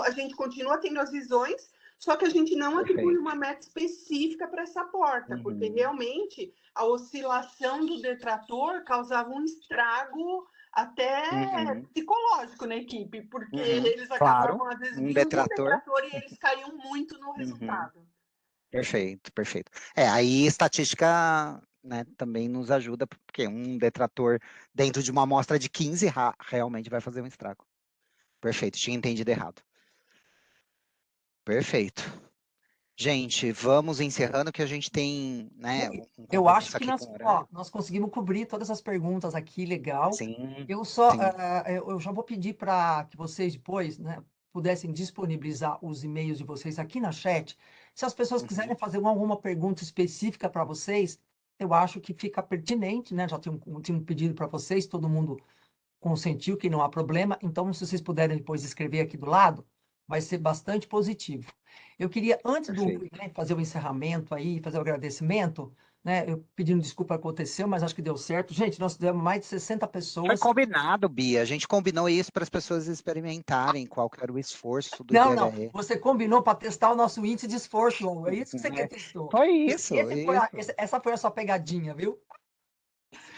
a gente continua tendo as visões, só que a gente não atribui uma meta específica para essa porta, porque realmente a oscilação do detrator causava um estrago até psicológico na equipe, porque eles acabavam, às vezes, vindo um detrator e eles caíam muito no resultado. Perfeito, perfeito. Aí estatística, né, também nos ajuda, porque um detrator dentro de uma amostra de 15 realmente vai fazer um estrago. Perfeito, tinha entendido errado. Perfeito. Gente, vamos encerrando que a gente tem, né, um Eu acho compromisso que aqui com o horário. nós conseguimos cobrir todas as perguntas aqui, legal. Sim, Eu já vou pedir para que vocês depois, né, pudessem disponibilizar os e-mails de vocês aqui na chat. Se as pessoas quiserem fazer alguma pergunta específica para vocês, eu acho que fica pertinente, né? Já tinha um pedido para vocês, todo mundo consentiu que não há problema. Então, se vocês puderem depois escrever aqui do lado, vai ser bastante positivo. Eu queria, antes do Rui, né, fazer o encerramento aí, fazer o agradecimento, né, eu pedindo desculpa aconteceu, mas acho que deu certo. Gente, nós tivemos mais de 60 Foi pessoas. combinado, Bia. A gente combinou isso para as pessoas experimentarem qual que era o esforço do Não, IBHE. você combinou para testar o nosso índice de esforço, Hugo. É isso que você quer testou. Foi isso, Essa foi a sua pegadinha, viu?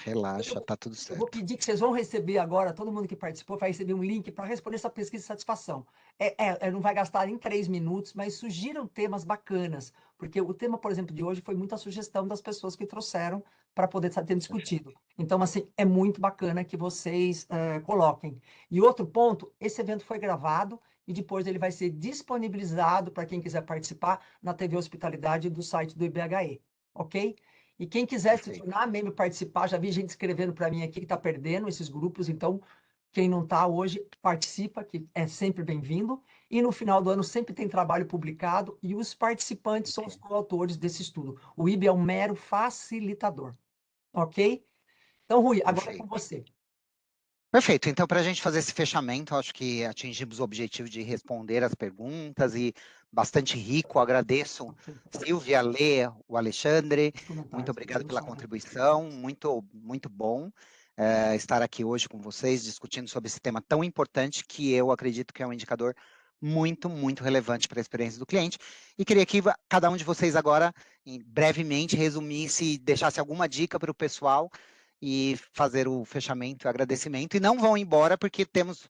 Relaxa, tá tudo Eu vou certo. pedir que vocês vão receber agora, todo mundo que participou vai receber um link para responder essa pesquisa de satisfação. Não vai gastar em 3 minutos, mas sugiram temas bacanas, porque o tema, por exemplo, de hoje foi muita sugestão das pessoas que trouxeram para poder estar tendo discutido. Então, assim, é muito bacana que vocês coloquem. E outro ponto, esse evento foi gravado e depois ele vai ser disponibilizado para quem quiser participar na TV Hospitalidade do site do IBHE, ok? E quem quiser se tornar membro, participar, já vi gente escrevendo para mim aqui que está perdendo esses grupos, então quem não está hoje, participa, que é sempre bem-vindo. E no final do ano sempre tem trabalho publicado e os participantes são os coautores desse estudo. O IB é um mero facilitador, ok? Então, Rui, agora é com você. Perfeito. Então, para a gente fazer esse fechamento, acho que atingimos o objetivo de responder as perguntas e bastante rico. Agradeço, Silvia, Lê, o Alexandre. Muito obrigado pela contribuição. Muito, muito bom estar aqui hoje com vocês, discutindo sobre esse tema tão importante que eu acredito que é um indicador muito, muito relevante para a experiência do cliente. E queria que cada um de vocês agora, brevemente, resumisse, deixasse alguma dica para o pessoal e fazer o fechamento e o agradecimento. E não vão embora porque temos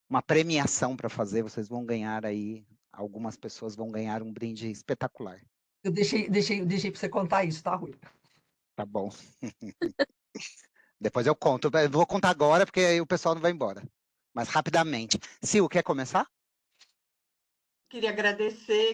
uma premiação para fazer. Vocês vão ganhar aí, algumas pessoas vão ganhar um brinde espetacular. Eu deixei para você contar isso, tá, Rui? Tá bom. Depois eu conto. Eu vou contar agora porque aí o pessoal não vai embora. Mas rapidamente. Sil, quer começar? Queria agradecer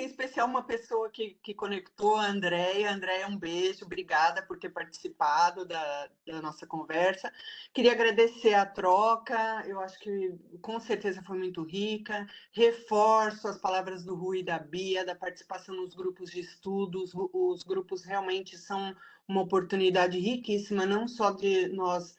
em especial uma pessoa que conectou, a Andréia. Andréia, um beijo, obrigada por ter participado da nossa conversa. Queria agradecer a troca, eu acho que com certeza foi muito rica. Reforço as palavras do Rui e da Bia, da participação nos grupos de estudos. Os grupos realmente são uma oportunidade riquíssima, não só de nós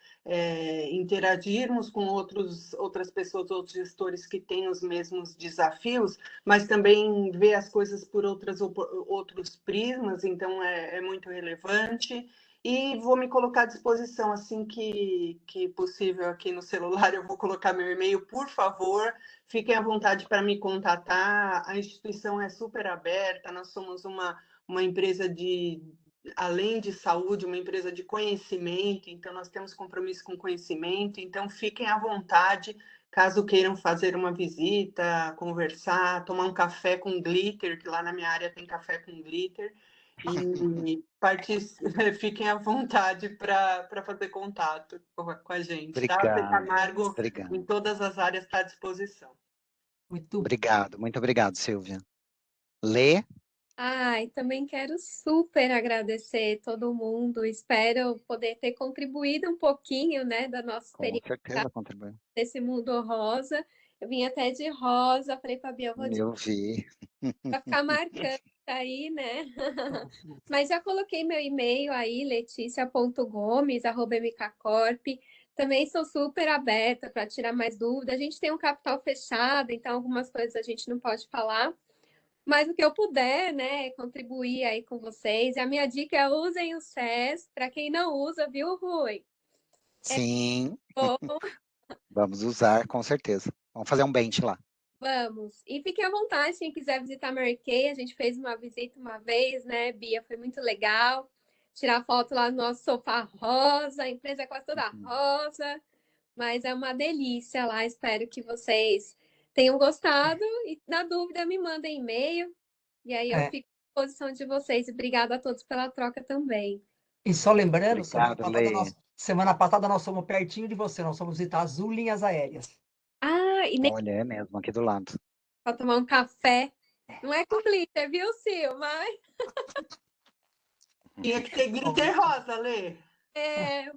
interagirmos com outras pessoas, outros gestores que têm os mesmos desafios, mas também ver as coisas por outros prismas, então é muito relevante. E vou me colocar à disposição assim que possível aqui no celular, eu vou colocar meu e-mail, por favor, fiquem à vontade para me contatar, a instituição é super aberta, nós somos uma empresa além de saúde, uma empresa de conhecimento, então nós temos compromisso com conhecimento, então fiquem à vontade, caso queiram fazer uma visita, conversar, tomar um café com glitter, que lá na minha área tem café com glitter, e fiquem à vontade para fazer contato com a gente, tá? A Obrigado, Camargo, obrigado. em todas as áreas, está à disposição. Obrigado, muito obrigado, Silvia. Lê? Ai, também quero super agradecer todo mundo. Espero poder ter contribuído um pouquinho, né, da nossa Com experiência certeza contribuiu. desse mundo rosa. Eu vim até de rosa, falei para a Bia, eu vou de Eu vi. para ficar marcando aí, né? Mas já coloquei meu e-mail aí, leticia.gomes@mkcorp. Também sou super aberta para tirar mais dúvidas. A gente tem um capital fechado, então algumas coisas a gente não pode falar. Mas o que eu puder, né, contribuir aí com vocês. E a minha dica é usem o SES, para quem não usa, viu, Rui? Sim, Bom, vamos usar, com certeza. Vamos fazer um bench lá. vamos. E fiquem à vontade, quem quiser visitar a Mary Kay. A gente fez uma visita uma vez, né, Bia? Foi muito legal. Tirar foto lá no nosso sofá rosa, a empresa é quase toda rosa, mas é uma delícia lá. Espero que vocês tenham gostado e, na dúvida, me mandem e-mail. E aí eu fico à disposição de vocês. E obrigada a todos pela troca também. E só lembrando, Obrigado, Lê. semana passada nós somos pertinho de você, nós fomos visitar Azul Linhas Aéreas. Ah, e nem Olha, é mesmo, aqui do lado. para tomar um café. Não é com glitter, viu, Sil? Mas Tinha que ter glitter rosa, Lê.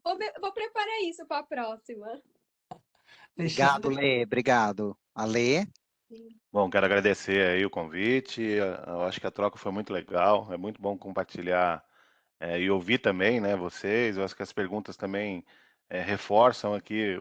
vou preparar isso para a próxima. Obrigado, Lê. Obrigado. A Lê? Bom, quero agradecer aí o convite. Eu acho que a troca foi muito legal. É muito bom compartilhar e ouvir também, né, vocês. Eu acho que as perguntas também reforçam aqui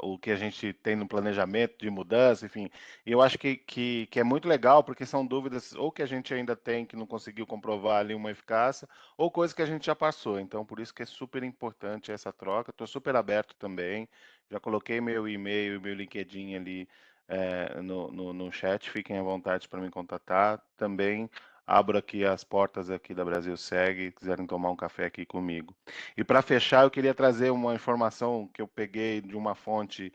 o que a gente tem no planejamento de mudança, enfim. E eu acho que é muito legal, porque são dúvidas ou que a gente ainda tem que não conseguiu comprovar ali uma eficácia, ou coisa que a gente já passou. Então, por isso que é super importante essa troca. Estou super aberto também. Já coloquei meu e-mail e meu LinkedIn ali no chat. Fiquem à vontade para me contatar. Também abro aqui as portas aqui da Brasil Segue, quiserem tomar um café aqui comigo. E para fechar, eu queria trazer uma informação que eu peguei de uma fonte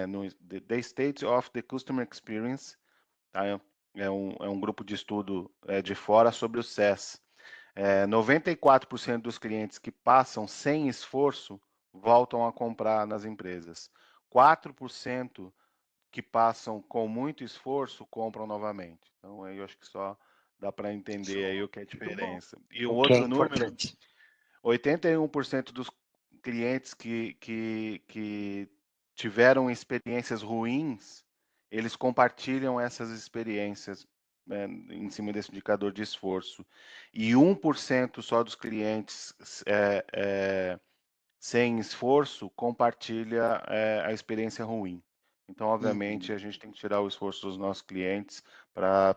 no The State of the Customer Experience, tá? É um grupo de estudo de fora sobre o SES. 94% dos clientes que passam sem esforço voltam a comprar nas empresas. 4% que passam com muito esforço compram novamente. Então, aí eu acho que só dá para entender aí o que é a diferença. E um O que é outro número, importante. 81% dos clientes que tiveram experiências ruins, eles compartilham essas experiências em cima desse indicador de esforço. E 1% só dos clientes sem esforço compartilha a experiência ruim. Então, obviamente, a gente tem que tirar o esforço dos nossos clientes para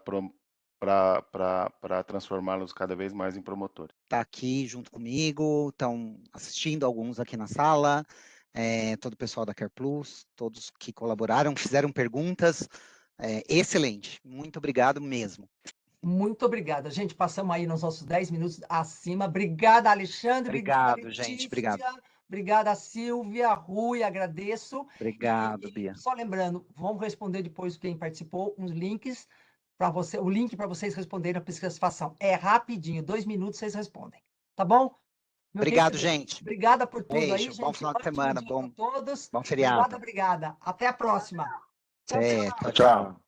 transformá-los cada vez mais em promotores. Está aqui junto comigo, estão assistindo alguns aqui na sala, todo o pessoal da Care Plus, todos que colaboraram, fizeram perguntas. Excelente, muito obrigado mesmo. Muito obrigada. Gente, passamos aí nos nossos 10 minutos acima. Obrigada, Alexandre. Obrigado, Obrigada, gente. Letícia. Obrigado. Obrigada, Silvia, Rui, agradeço. Obrigado, E Bia. só lembrando, vamos responder depois quem participou, uns links para você, o link para vocês responderem a pesquisação. É rapidinho, 2 minutos vocês respondem. Tá bom? Obrigado, gente. Obrigada por tudo. Beijo, aí, gente. bom final de semana, Bom dia a todos. bom feriado. Obrigada. Até a próxima. Tchau, tchau. Tchau.